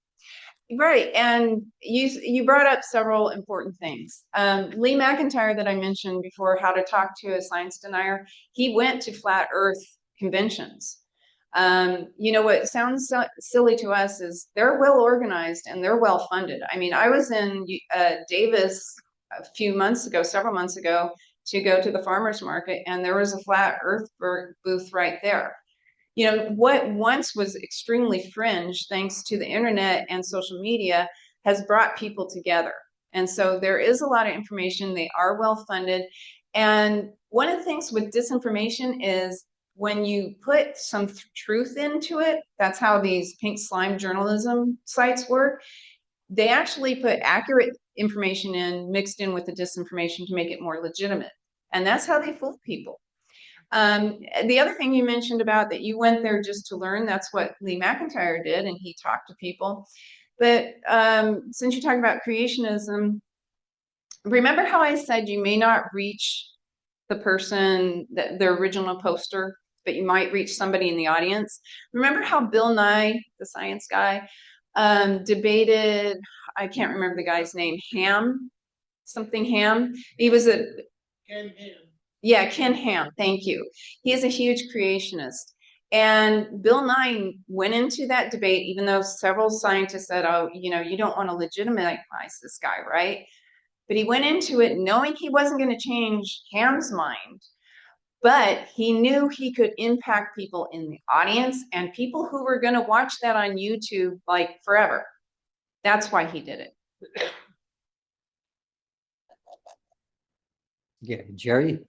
Right, and you brought up several important things. Lee McIntyre, that I mentioned before, How to Talk to a Science Denier, he went to flat Earth conventions. What sounds silly to us is they're well organized and they're well funded. I mean, I was in Davis several months ago, to go to the farmers market, and there was a flat Earth booth right there. What once was extremely fringe, thanks to the internet and social media, has brought people together. And so there is a lot of information. They are well funded. And one of the things with disinformation is when you put some truth into it, that's how these pink slime journalism sites work. They actually put accurate information mixed in with the disinformation to make it more legitimate. And that's how they fool people. The other thing you mentioned about that you went there just to learn, that's what Lee McIntyre did, and he talked to people. But since you're talking about creationism, remember how I said you may not reach the person, the original poster, but you might reach somebody in the audience? Remember how Bill Nye, the science guy, debated, I can't remember the guy's name, something Ham. He was a, Ken Ham. yeah, Ken Ham, thank you. He is a huge creationist. And Bill Nye went into that debate, even though several scientists said, oh, you don't want to legitimize this guy, right? But he went into it knowing he wasn't going to change Ham's mind, but he knew he could impact people in the audience and people who were going to watch that on YouTube like forever. That's why he did it. Yeah, Jerry?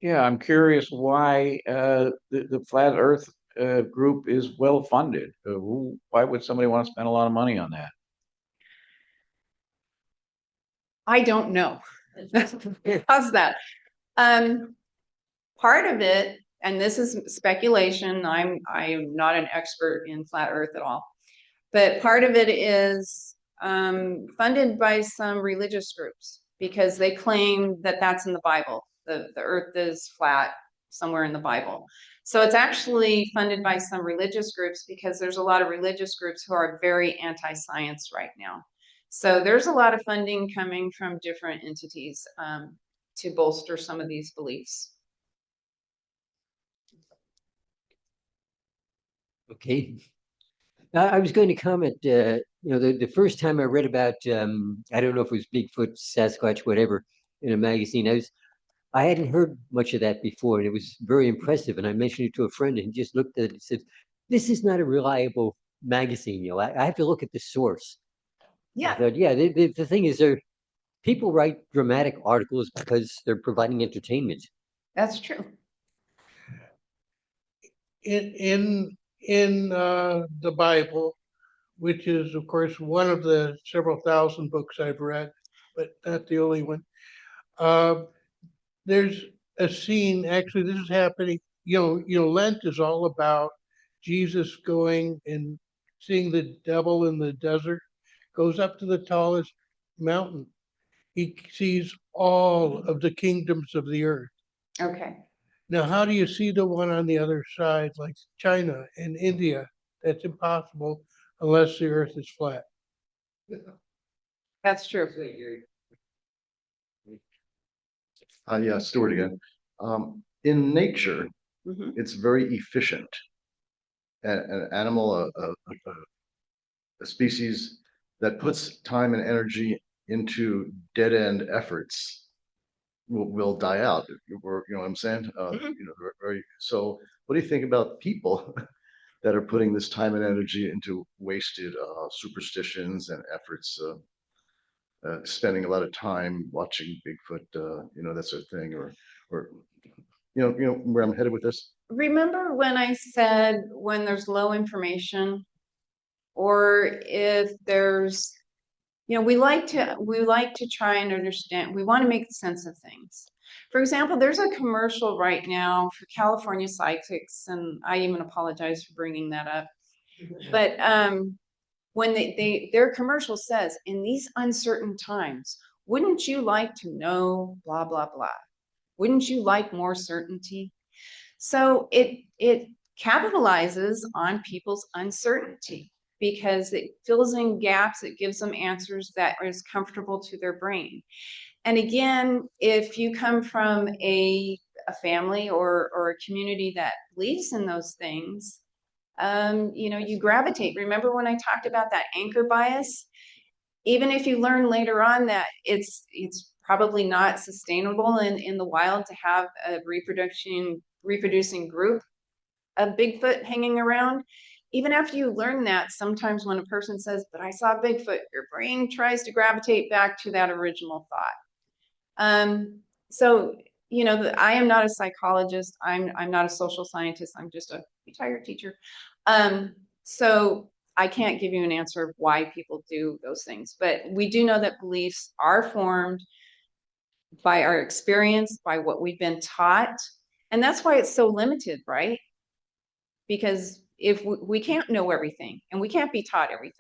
Yeah, I'm curious why the Flat Earth group is well funded. Why would somebody want to spend a lot of money on that? I don't know. How's that? Part of it, and this is speculation, I'm not an expert in flat earth at all, but part of it is funded by some religious groups because they claim that that's in the Bible. The earth is flat somewhere in the Bible. So it's actually funded by some religious groups because there's a lot of religious groups who are very anti-science right now. So there's a lot of funding coming from different entities to bolster some of these beliefs. Okay. I was going to comment, the first time I read about, I don't know if it was Bigfoot, Sasquatch, whatever, in a magazine, I hadn't heard much of that before, and it was very impressive. And I mentioned it to a friend, and he just looked at it and said, this is not a reliable magazine. I have to look at the source. Yeah. I thought, yeah, the thing is, people write dramatic articles because they're providing entertainment. That's true. In the Bible, which is, of course, one of the several thousand books I've read, but not the only one. There's a scene, actually, this is happening, Lent is all about Jesus going and seeing the devil in the desert, goes up to the tallest mountain. He sees all of the kingdoms of the earth. Okay. Now, how do you see the one on the other side, like China and India? That's impossible unless the earth is flat. That's true. Yeah, Stuart again. In nature, Mhm. it's very efficient. An animal, a species that puts time and energy into dead-end efforts will die out. You know what I'm saying? So what do you think about people that are putting this time and energy into wasted superstitions and efforts, spending a lot of time watching Bigfoot, that sort of thing, or where I'm headed with this? Remember when I said when there's low information, or if there's, we like to try and understand, we want to make sense of things. For example, there's a commercial right now for California psychics, and I even apologize for bringing that up. But when their commercial says, in these uncertain times, wouldn't you like to know blah, blah, blah? Wouldn't you like more certainty? So it capitalizes on people's uncertainty because it fills in gaps, it gives them answers that is comfortable to their brain. And again, if you come from a family or a community that believes in those things, you gravitate. Remember when I talked about that anchor bias? Even if you learn later on that it's probably not sustainable in the wild to have a reproducing group of Bigfoot hanging around, even after you learn that, sometimes when a person says, but I saw Bigfoot, your brain tries to gravitate back to that original thought. So, I am not a psychologist. I'm not a social scientist. I'm just a retired teacher. So I can't give you an answer of why people do those things, but we do know that beliefs are formed by our experience, by what we've been taught. And that's why it's so limited, right? Because if we can't know everything and we can't be taught everything.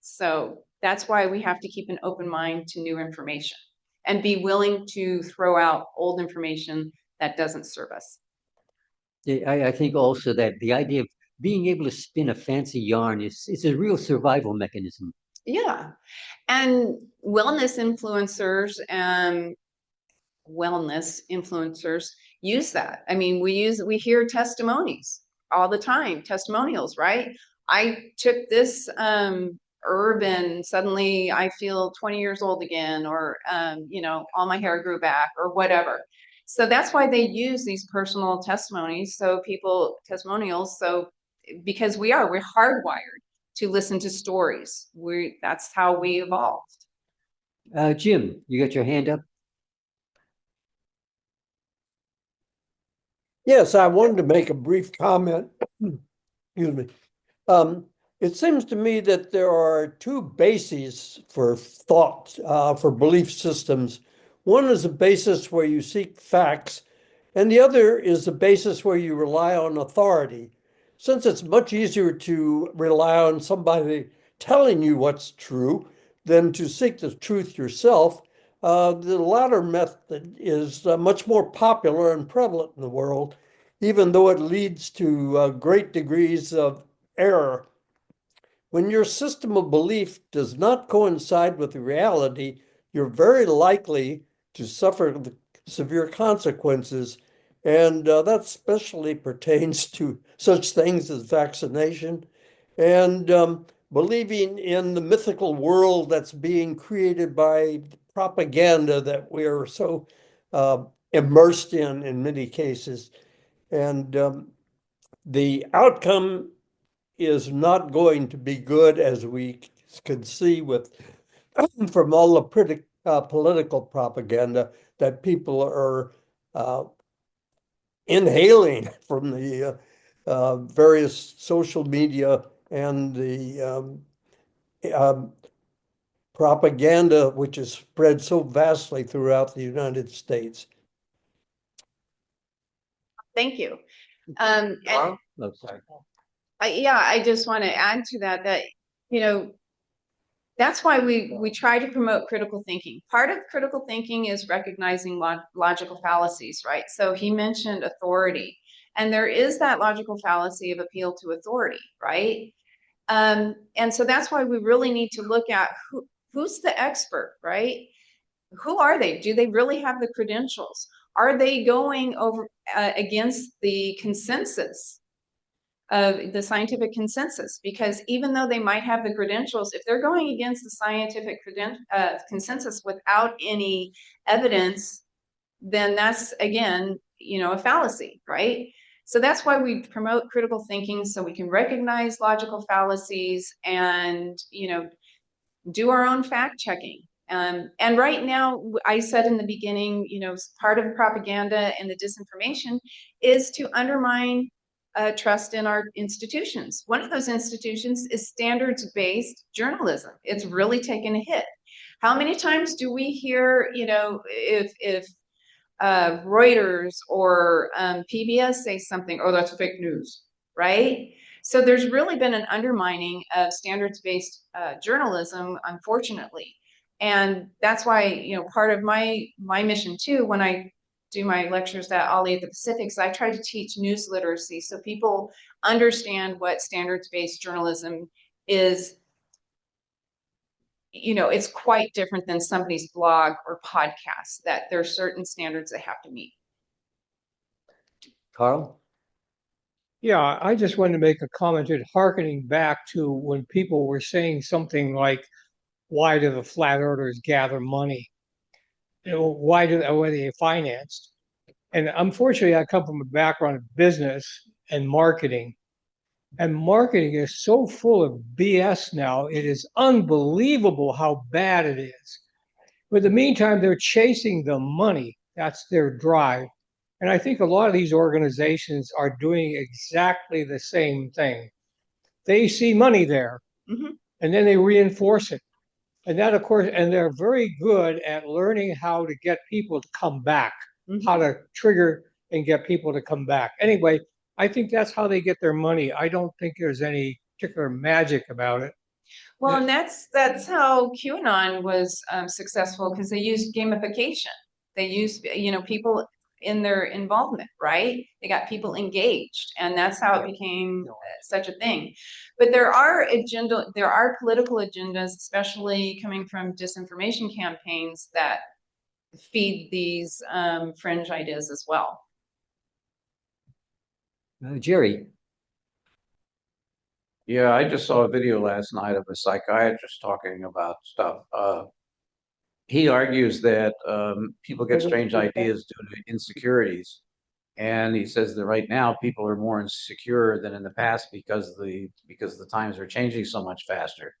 So that's why we have to keep an open mind to new information and be willing to throw out old information that doesn't serve us. Yeah, I think also that the idea of being able to spin a fancy yarn is a real survival mechanism. Yeah. And wellness influencers use that. I mean, we hear testimonies all the time, testimonials, right? I took this herb and suddenly I feel 20 years old again, or all my hair grew back, or whatever. So that's why they use these personal testimonies. So testimonials. So because we're hardwired to listen to stories. That's how we evolved. Jim, you got your hand up? Yes, I wanted to make a brief comment. Excuse me. It seems to me that there are two bases for thought, for belief systems. One is a basis where you seek facts, and the other is a basis where you rely on authority. Since it's much easier to rely on somebody telling you what's true than to seek the truth yourself, the latter method is much more popular and prevalent in the world, even though it leads to great degrees of error. When your system of belief does not coincide with reality, you're very likely to suffer the severe consequences. And that especially pertains to such things as vaccination and believing in the mythical world that's being created by propaganda that we're so immersed in many cases. And the outcome is not going to be good, as we can see with from all the political propaganda that people are inhaling from the various social media and the propaganda which is spread so vastly throughout the United States. Thank you. And Oh, sorry. I just want to add to that, that's why we try to promote critical thinking. Part of critical thinking is recognizing logical fallacies, right? So he mentioned authority, and there is that logical fallacy of appeal to authority, right? And so that's why we really need to look at who's the expert, right? Who are they? Do they really have the credentials? Are they going over against the consensus of the scientific consensus? Because even though they might have the credentials, if they're going against the scientific consensus without any evidence, then that's, again, a fallacy, right? So that's why we promote critical thinking, so we can recognize logical fallacies and, do our own fact checking. And right now, I said in the beginning, part of propaganda and the disinformation is to undermine trust in our institutions. One of those institutions is standards-based journalism. It's really taken a hit. How many times do we hear, if Reuters or PBS say something, oh, that's fake news, right? So there's really been an undermining of standards-based journalism, unfortunately. And that's why, part of my mission too, when I do my lectures at Ollie at the Pacifics, I try to teach news literacy so people understand what standards-based journalism is. It's quite different than somebody's blog or podcast, that there are certain standards they have to meet. Carl? Yeah, I just wanted to make a comment hearkening back to when people were saying something like, why do the flat earthers gather money? Why are they financed? And unfortunately, I come from a background of business and marketing. And marketing is so full of BS now, it is unbelievable how bad it is. But in the meantime, they're chasing the money. That's their drive. And I think a lot of these organizations are doing exactly the same thing. They see money there, and then they reinforce it. And that, of course, and they're very good at learning how to get people to come back, how to trigger and get people to come back. Anyway, I think that's how they get their money. I don't think there's any particular magic about it. Well, and that's how QAnon was successful, because they used gamification. They used, people in their involvement, right? They got people engaged, and that's how it became such a thing. But there are political agendas, especially coming from disinformation campaigns, that feed these fringe ideas as well. Jerry. Yeah, I just saw a video last night of a psychiatrist talking about stuff. He argues that people get strange ideas due to insecurities. And he says that right now people are more insecure than in the past because the times are changing so much faster.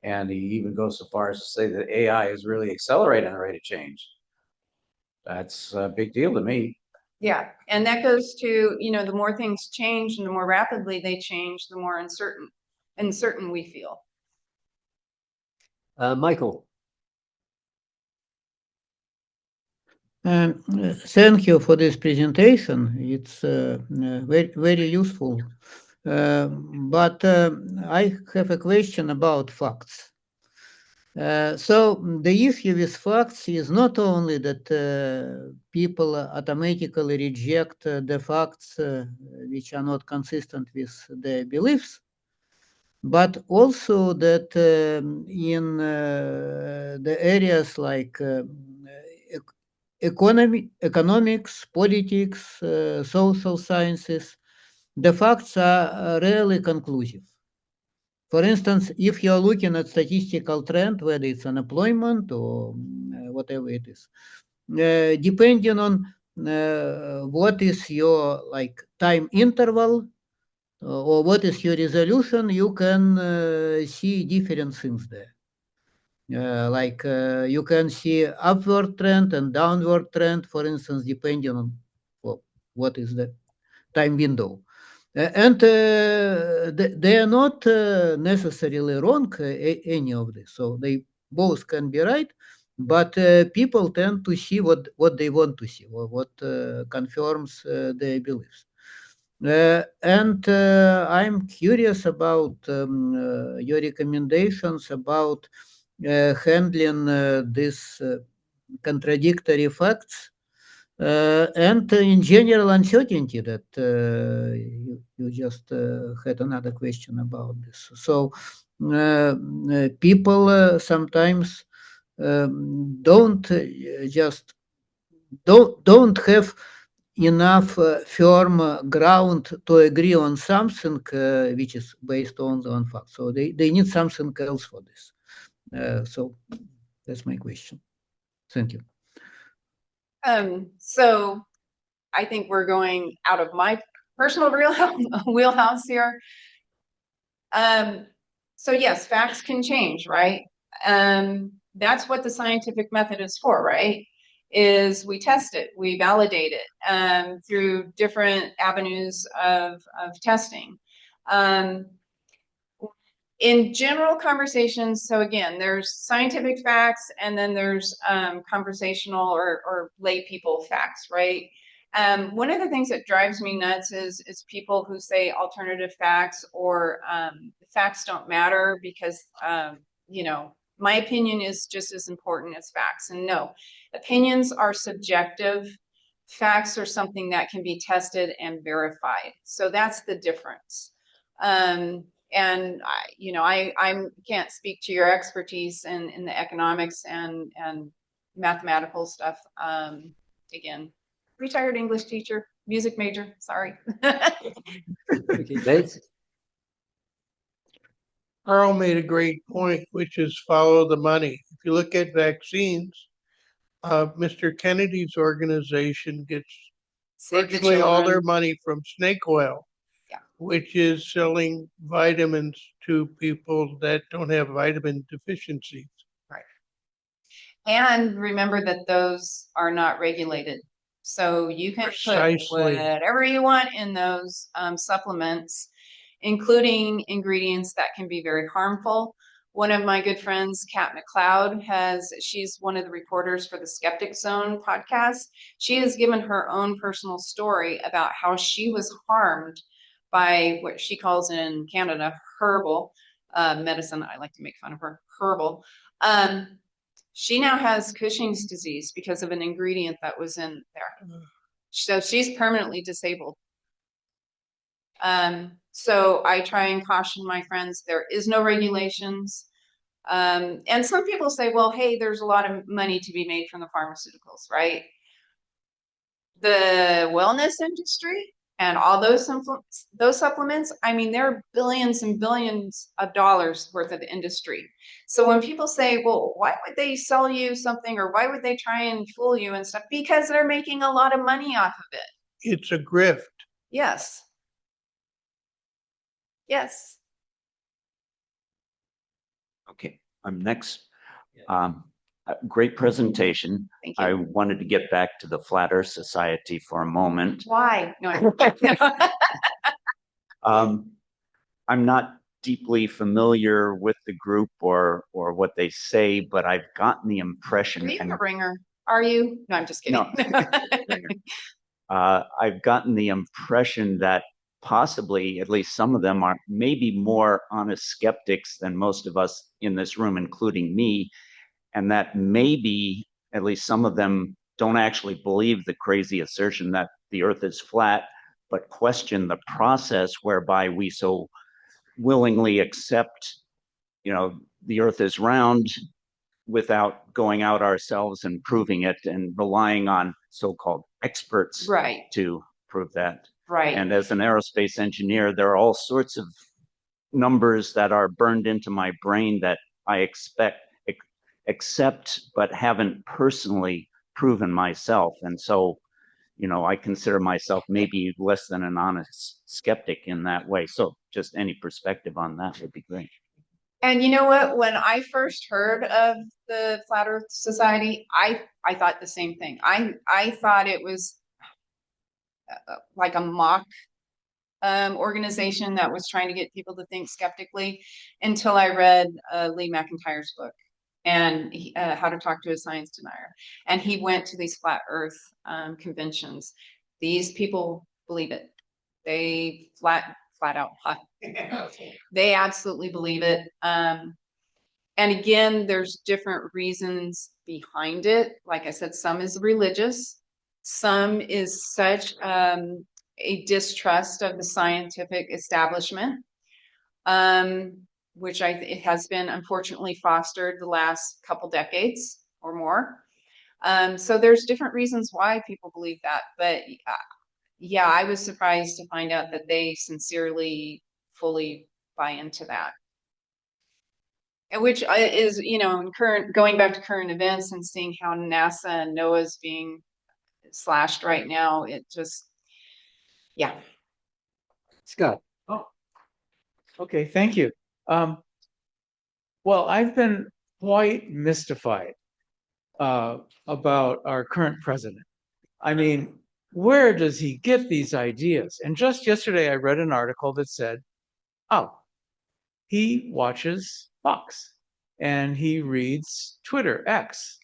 And he even goes so far as to say that AI is really accelerating the rate of change. That's a big deal to me. Yeah, and that goes to, the more things change and the more rapidly they change, the more uncertain we feel. Michael. Thank you for this presentation. It's very, very useful. But I have a question about facts. So the issue with facts is not only that people automatically reject the facts which are not consistent with their beliefs, but also that in the areas like economics, politics, social sciences, the facts are rarely conclusive. For instance, if you're looking at statistical trend, whether it's unemployment or whatever it is, depending on what is your time interval or what is your resolution, you can see different things there. You can see upward trend and downward trend, for instance, depending on what is the time window. And they are not necessarily wrong, any of this. So they both can be right, but people tend to see what they want to see, or what confirms their beliefs. And I'm curious about your recommendations about handling this contradictory facts and in general uncertainty that you just had another question about this. So people sometimes don't have enough firm ground to agree on something which is based on facts. So they need something else for this. So that's my question. Thank you. So I think we're going out of my personal wheelhouse here. So yes, facts can change, right? That's what the scientific method is for, right? Is we test it, we validate it through different avenues of testing. In general conversations, so again, there's scientific facts and then there's conversational or lay people facts, right? One of the things that drives me nuts is people who say alternative facts or facts don't matter because, my opinion is just as important as facts. And no, opinions are subjective. Facts are something that can be tested and verified. So that's the difference. And I can't speak to your expertise in the economics and mathematical stuff. Again, retired English teacher, music major, sorry. Okay, Liz? Carl made a great point, which is follow the money. If you look at vaccines, Mr. Kennedy's organization gets Save the virtually all their children. money from snake oil, Yeah. which is selling vitamins to people that don't have vitamin deficiencies. Right. And remember that those are not regulated. So you can Precisely. put whatever you want in those supplements, including ingredients that can be very harmful. One of my good friends, Kat McLeod, she's one of the reporters for the Skeptic Zone podcast. She has given her own personal story about how she was harmed by what she calls in Canada herbal medicine. I like to make fun of her, herbal. She now has Cushing's disease because of an ingredient that was in there. So she's permanently disabled. So I try and caution my friends, there is no regulations. And some people say, well, hey, there's a lot of money to be made from the pharmaceuticals, right? The wellness industry and all those supplements, I mean, there are billions and billions of dollars worth of industry. So when people say, well, why would they sell you something, or why would they try and fool you and stuff? Because they're making a lot of money off of it. It's a grift. Yes. Yes. Okay, I'm next. Great presentation. Thank you. I wanted to get back to the Flat Earth Society for a moment. Why? No, I'm not deeply familiar with the group or what they say, but I've gotten the impression. Are you a ringer? Are you? No, I'm just kidding. No. I've gotten the impression that possibly at least some of them are maybe more honest skeptics than most of us in this room, including me, and that maybe at least some of them don't actually believe the crazy assertion that the earth is flat, but question the process whereby we so willingly accept, the earth is round without going out ourselves and proving it and relying on so-called experts Right. to prove that. Right. And as an aerospace engineer, there are all sorts of numbers that are burned into my brain that I accept, but haven't personally proven myself. And so, I consider myself maybe less than an honest skeptic in that way. So just any perspective on that would be great. And you know what? When I first heard of the Flat Earth Society, I thought the same thing. I thought it was like a mock organization that was trying to get people to think skeptically, until I read Lee McIntyre's book, and How to Talk to a Science Denier. And he went to these flat earth conventions. These people believe it. They flat out, they absolutely believe it. And again, there's different reasons behind it. Like I said, some is religious, some is such a distrust of the scientific establishment, which it has been unfortunately fostered the last couple decades or more. So there's different reasons why people believe that, but yeah, I was surprised to find out that they sincerely, fully buy into that. And which is, going back to current events and seeing how NASA and NOAA is being slashed right now, it just, yeah. Scott. Oh, okay, thank you. Well, I've been quite mystified about our current president. I mean, where does he get these ideas? And just yesterday, I read an article that said, oh, he watches Fox and he reads Twitter, X.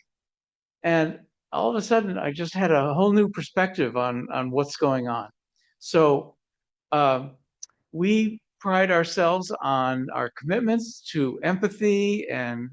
And all of a sudden, I just had a whole new perspective on what's going on. So we pride ourselves on our commitments to empathy. And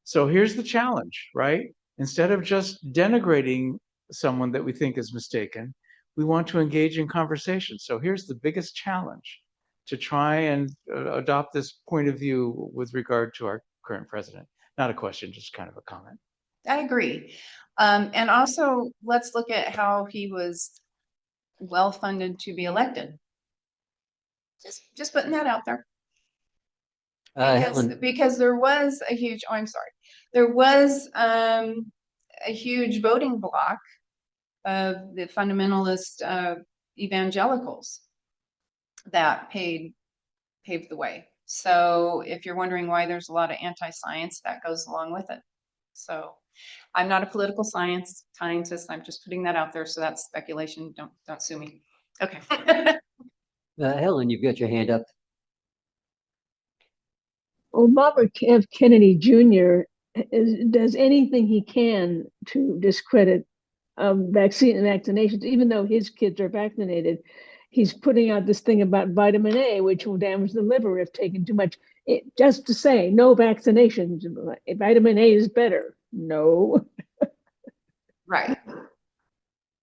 so here's the challenge, right? Instead of just denigrating someone that we think is mistaken, we want to engage in conversation. So here's the biggest challenge: to try and adopt this point of view with regard to our current president. Not a question, just kind of a comment. I agree. And also, let's look at how he was well funded to be elected. Just putting that out there. Because there was a huge, there was a huge voting bloc of the fundamentalist evangelicals that paved the way. So if you're wondering why there's a lot of anti-science, that goes along with it. So I'm not a political scientist. I'm just putting that out there. So that's speculation. Don't sue me. Okay. Helen, you've got your hand up. Well, Robert F. Kennedy Jr. does anything he can to discredit vaccine and vaccinations, even though his kids are vaccinated. He's putting out this thing about vitamin A, which will damage the liver if taken too much. just to say no vaccinations, vitamin A is better. No. Right.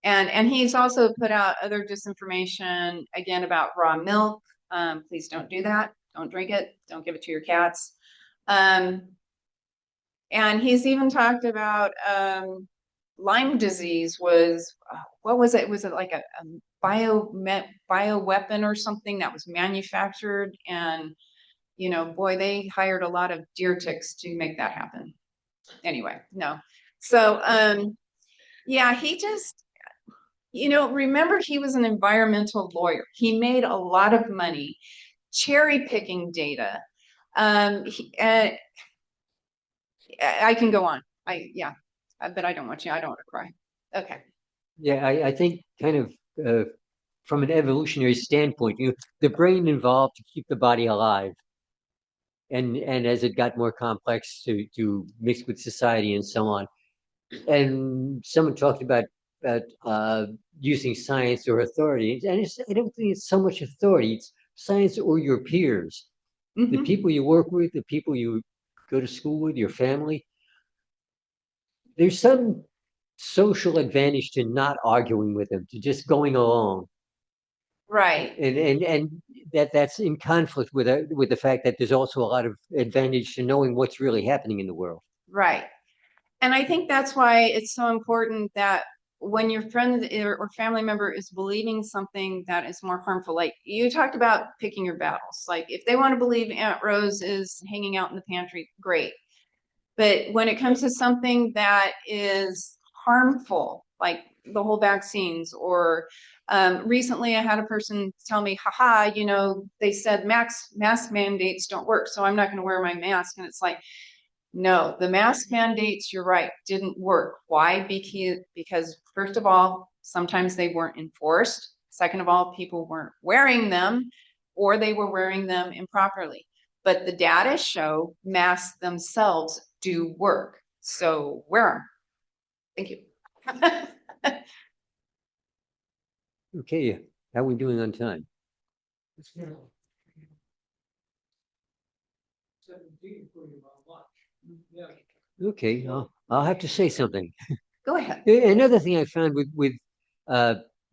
And he's also put out other disinformation, again, about raw milk. Please don't do that. Don't drink it. Don't give it to your cats. And he's even talked about Lyme disease was, what was it? Was it like a bioweapon or something that was manufactured? And, you know, boy, they hired a lot of deer ticks to make that happen. Anyway, no. So, yeah, he just, you know, remember he was an environmental lawyer. He made a lot of money cherry picking data. I can go on. But I don't want to cry. Okay. Yeah, I think kind of from an evolutionary standpoint, the brain evolved to keep the body alive. And as it got more complex to mix with society and so on. And someone talked about using science or authority. And I don't think it's so much authority, it's science or your peers. The people you work with, the people you go to school with, your family. There's some social advantage to not arguing with them, to just going along. Right. And that's in conflict with the fact that there's also a lot of advantage to knowing what's really happening in the world. Right. And I think that's why it's so important that when your friend or family member is believing something that is more harmful, like you talked about picking your battles. Like if they want to believe Aunt Rose is hanging out in the pantry, great. But when it comes to something that is harmful, like the whole vaccines, or recently I had a person tell me, haha, you know, they said mask mandates don't work, so I'm not going to wear my mask. And it's like, no, the mask mandates, you're right, didn't work. Why? Because first of all, sometimes they weren't enforced. Second of all, people weren't wearing them, or they were wearing them improperly. But the data show masks themselves do work. So wear them. Thank you. Okay, how are we doing on time? Okay, I'll have to say something. Go ahead. Another thing I found with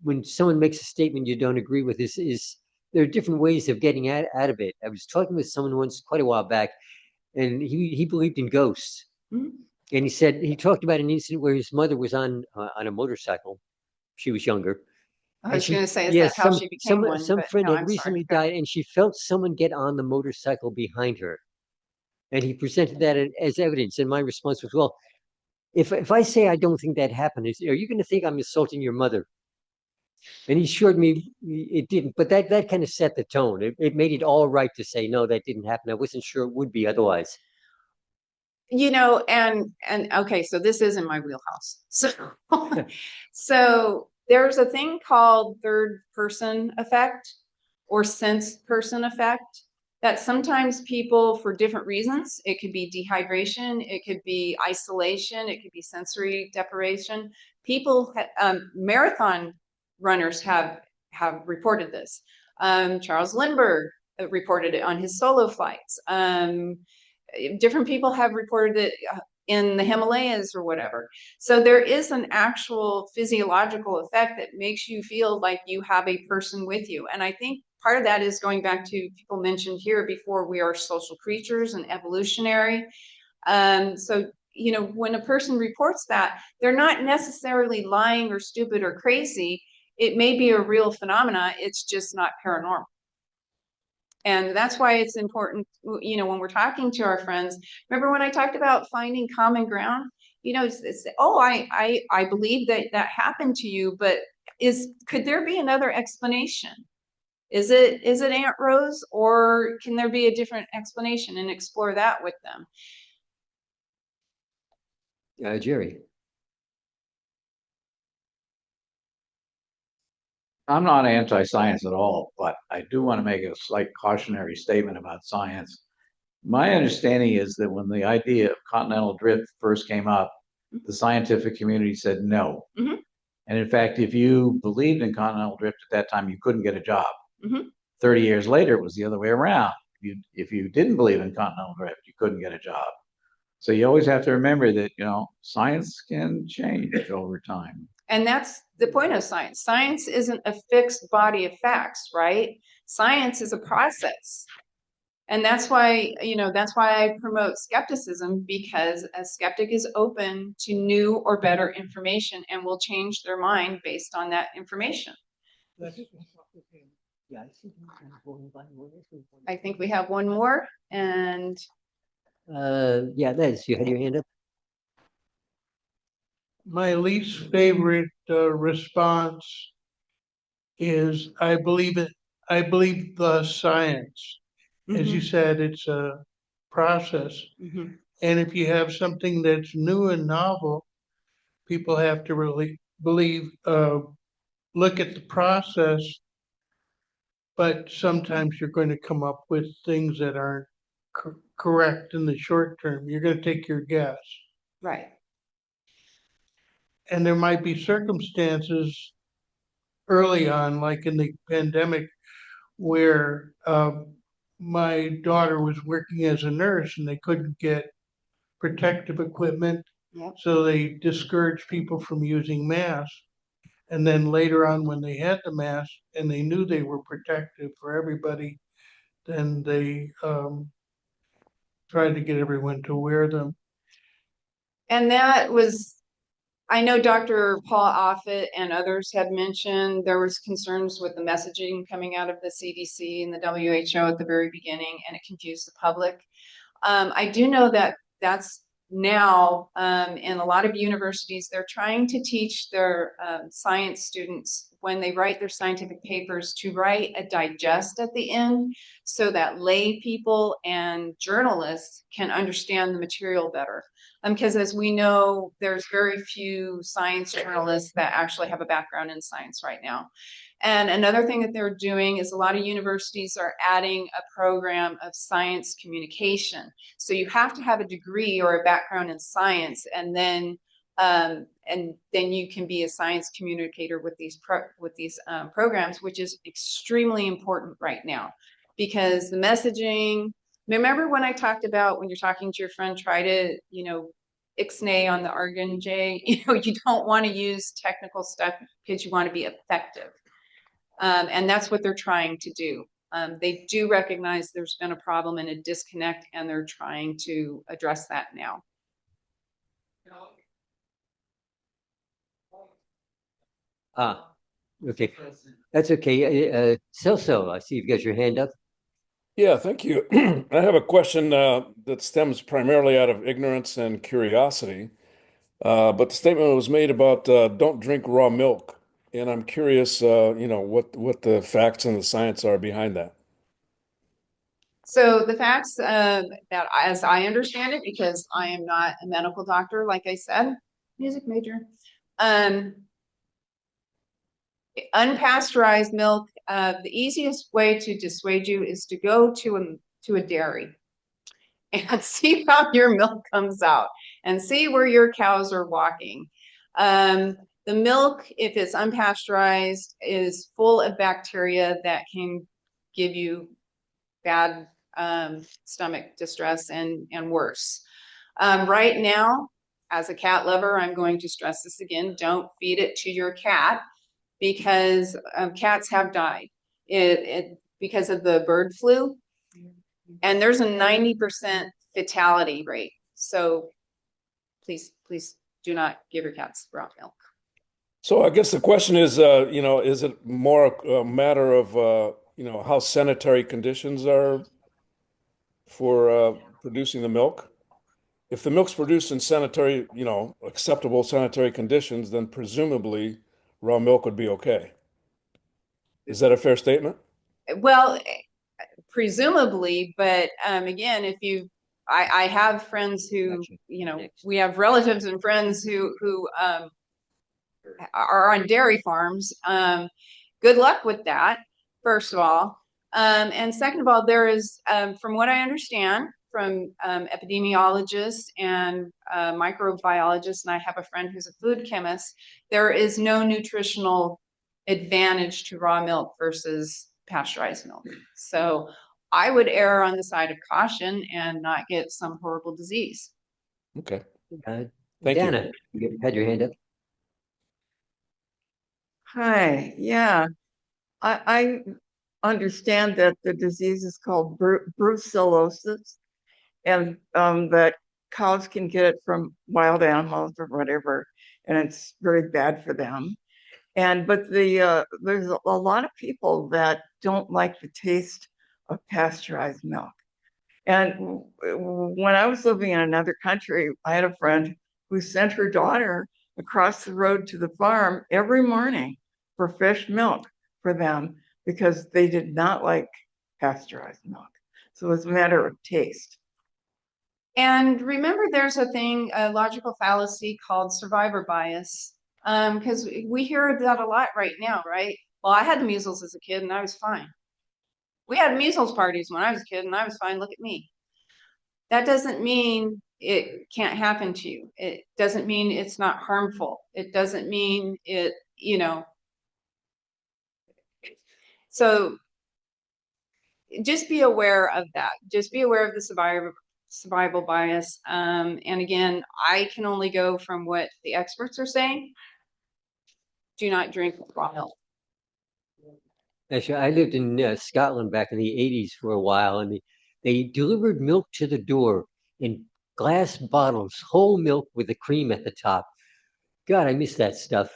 when someone makes a statement you don't agree with is there are different ways of getting out of it. I was talking with someone once quite a while back, and he believed in ghosts. And he talked about an incident where his mother was on a motorcycle. She was younger. I was going to say, is that how she became one? Some But friend no, had I'm recently sorry. died, and she felt someone get on the motorcycle behind her. And he presented that as evidence. And my response was, well, if I say I don't think that happened, are you going to think I'm insulting your mother? And he assured me it didn't. But that kind of set the tone. It made it all right to say, no, that didn't happen. I wasn't sure it would be otherwise. You know, and okay, so this is in my wheelhouse. So there's a thing called third person effect or sense person effect that sometimes people, for different reasons, it could be dehydration, it could be isolation, it could be sensory deprivation. People, marathon runners have reported this. Charles Lindbergh reported it on his solo flights. Different people have reported it in the Himalayas or whatever. So there is an actual physiological effect that makes you feel like you have a person with you. And I think part of that is going back to people mentioned here before, we are social creatures and evolutionary. So, you know, when a person reports that, they're not necessarily lying or stupid or crazy. It may be a real phenomena. It's just not paranormal. And that's why it's important, you know, when we're talking to our friends, remember when I talked about finding common ground, you know, oh, I believe that happened to you, but could there be another explanation? Is it Aunt Rose, or can there be a different explanation, and explore that with them? Jerry. I'm not anti-science at all, but I do want to make a slight cautionary statement about science. My understanding is that when the idea of continental drift first came up, the scientific community said no. And in fact, if you believed in continental drift at that time, you couldn't get a job. 30 years later, it was the other way around. If if you didn't believe in continental drift, you couldn't get a job. So you always have to remember that, science can change over time. And that's the point of science. Science isn't a fixed body of facts, right? Science is a process. And that's why I promote skepticism, because a skeptic is open to new or better information and will change their mind based on that information. I think we have one more, and yeah, Liz, you had your hand up. My least favorite response is I believe the science. As you said, it's a process. And if you have something that's new and novel, people have to really look at the process. But sometimes you're going to come up with things that aren't correct in the short term. You're going to take your guess. right. And there might be circumstances early on, like in the pandemic, where my daughter was working as a nurse and they couldn't get protective equipment. Yep. So they discouraged people from using masks. And then later on, when they had the mask and they knew they were protective for everybody, then they tried to get everyone to wear them. And that was, I know Dr. Paul Offit and others had mentioned there was concerns with the messaging coming out of the CDC and the WHO at the very beginning, and it confused the public. I do know that that's now in a lot of universities, they're trying to teach their science students, when they write their scientific papers, to write a digest at the end so that lay people and journalists can understand the material better. Because as we know, there's very few science journalists that actually have a background in science right now. And another thing that they're doing is a lot of universities are adding a program of science communication. So you have to have a degree or a background in science, and then you can be a science communicator with these programs, which is extremely important right now, because the messaging. Remember when I talked about when you're talking to your friend, try to ixnay on the argon J. You don't want to use technical stuff because you want to be effective. And that's what they're trying to do. They do recognize there's been a problem and a disconnect, and they're trying to address that now. Okay, that's okay. So, I see you've got your hand up. Yeah, thank you. I have a question that stems primarily out of ignorance and curiosity. But the statement was made about don't drink raw milk. And I'm curious, what the facts and the science are behind that. So the facts that, as I understand it, because I am not a medical doctor, like I said, music major, unpasteurized milk, the easiest way to dissuade you is to go to a dairy and see how your milk comes out and see where your cows are walking. The milk, if it's unpasteurized, is full of bacteria that can give you bad stomach distress and worse. Right now, as a cat lover, I'm going to stress this again: don't feed it to your cat, because cats have died because of the bird flu, and there's a 90% fatality rate. So please do not give your cats raw milk. So I guess the question is, is it more a matter of, how sanitary conditions are for producing the milk? If the milk's produced in sanitary, acceptable sanitary conditions, then presumably raw milk would be okay. Is that a fair statement? Well, presumably, but again, I have friends who, we have relatives and friends who are on dairy farms. Good luck with that, first of all. And second of all, there is, from what I understand from epidemiologists and microbiologists, and I have a friend who's a food chemist, there is no nutritional advantage to raw milk versus pasteurized milk. So I would err on the side of caution and not get some horrible disease. Okay. Thank Dana, you had your hand up. Hi, yeah. I understand that the disease is called brucellosis, and that cows can get it from wild animals or whatever, and it's very bad for them. But there's a lot of people that don't like the taste of pasteurized milk. And when I was living in another country, I had a friend who sent her daughter across the road to the farm every morning for fresh milk for them because they did not like pasteurized milk. So it was a matter of taste. And remember, there's a logical fallacy called survivor bias, because we hear that a lot right now, right? Well, I had the measles as a kid and I was fine. We had measles parties when I was a kid and I was fine. Look at me. That doesn't mean it can't happen to you. It doesn't mean it's not harmful. It doesn't mean it, so just be aware of that. Just be aware of the survival bias. And again, I can only go from what the experts are saying. Do not drink raw milk. Actually, I lived in Scotland back in the 80s for a while, and they delivered milk to the door in glass bottles, whole milk with the cream at the top. God, I miss that stuff.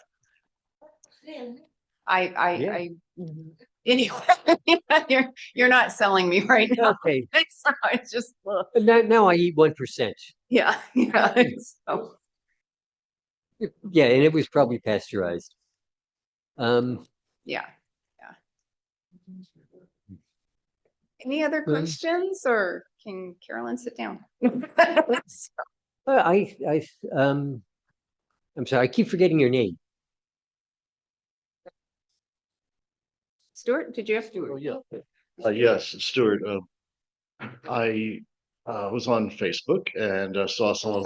Anyway, you're not selling me right now. Okay. It's just now I eat 1%. Yeah. So. Yeah, and it was probably pasteurized. Yeah. Any other questions, or can Carolyn sit down? I'm sorry, I keep forgetting your name. Stuart, did you have to? Oh, yeah. Yes, Stuart. I was on Facebook and saw some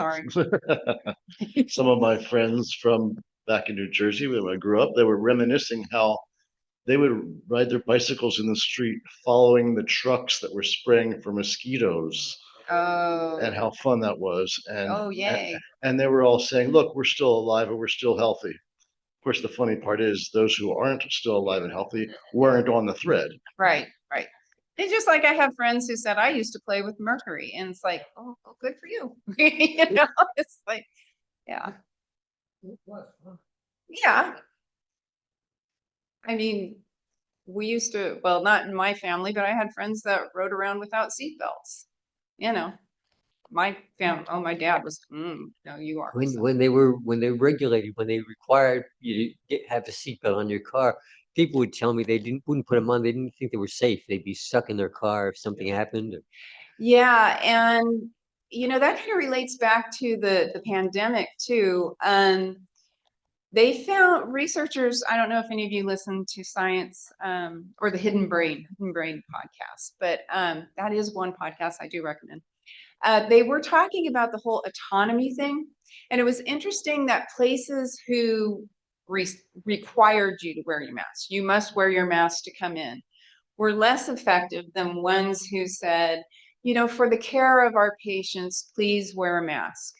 some of my friends from back in New Jersey where I grew up. They were reminiscing how they would ride their bicycles in the street following the trucks that were spraying for mosquitoes. Oh. And how fun that was. And yay. And they were all saying, look, we're still alive and we're still healthy. Of course, the funny part is those who aren't still alive and healthy weren't on the thread. Right. It's just like I have friends who said, I used to play with mercury. And it's like, oh good for you. It's like, yeah. Yeah. I mean, we used to, well, not in my family, but I had friends that rode around without seatbelts. My family, my dad was, no, you are. When they regulated, when they required you to have a seatbelt on your car, people would tell me they wouldn't put them on. They didn't think they were safe. They'd be stuck in their car if something happened. Yeah, and that kind of relates back to the pandemic too. They found researchers, I don't know if any of you listen to Science or the Hidden Brain podcast, but that is one podcast I do recommend. They were talking about the whole autonomy thing, and it was interesting that places who required you to wear your mask, you must wear your mask to come in, were less effective than ones who said, for the care of our patients, please wear a mask.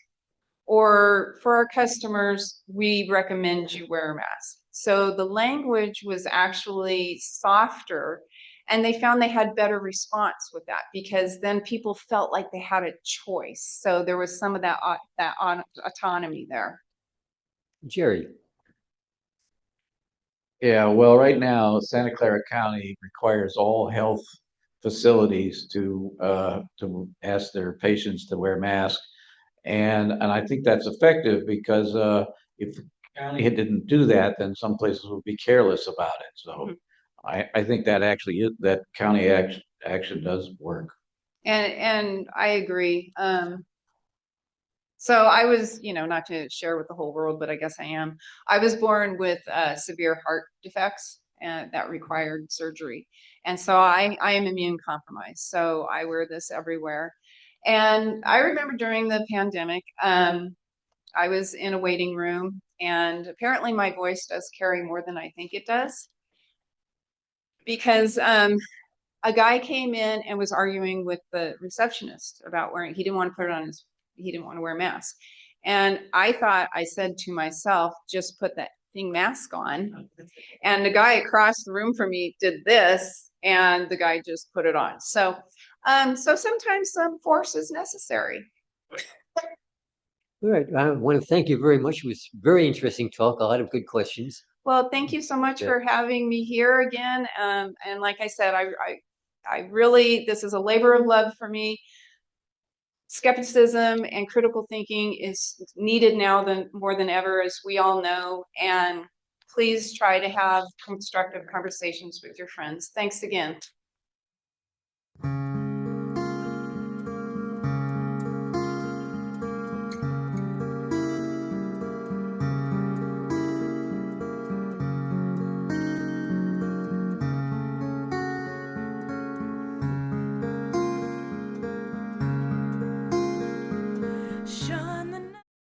Or for our customers, we recommend you wear a mask. So the language was actually softer, and they found they had better response with that because then people felt like they had a choice. So there was some of that autonomy there. Jerry. Yeah, well, right now, Santa Clara County requires all health facilities to ask their patients to wear masks. And I think that's effective because if the county didn't do that, then some places would be careless about it. So I think that actually that county action does work. And I agree. So I was, not to share with the whole world, but I guess I am. I was born with severe heart defects and that required surgery. And so I am immune compromised. So I wear this everywhere. And I remember during the pandemic, I was in a waiting room, and apparently my voice does carry more than I think it does. Because a guy came in and was arguing with the receptionist about he didn't want to put it on he didn't want to wear a mask. And I said to myself, just put that thing mask on. And the guy across the room from me did this, and the guy just put it on. So, so sometimes some force is necessary. All right. I want to thank you very much. It was very interesting talk, a lot of good questions. Well, thank you so much for having me here again. And like I said, I really, this is a labor of love for me. Skepticism and critical thinking is needed now more than ever, as we all know. And please try to have constructive conversations with your friends. Thanks again.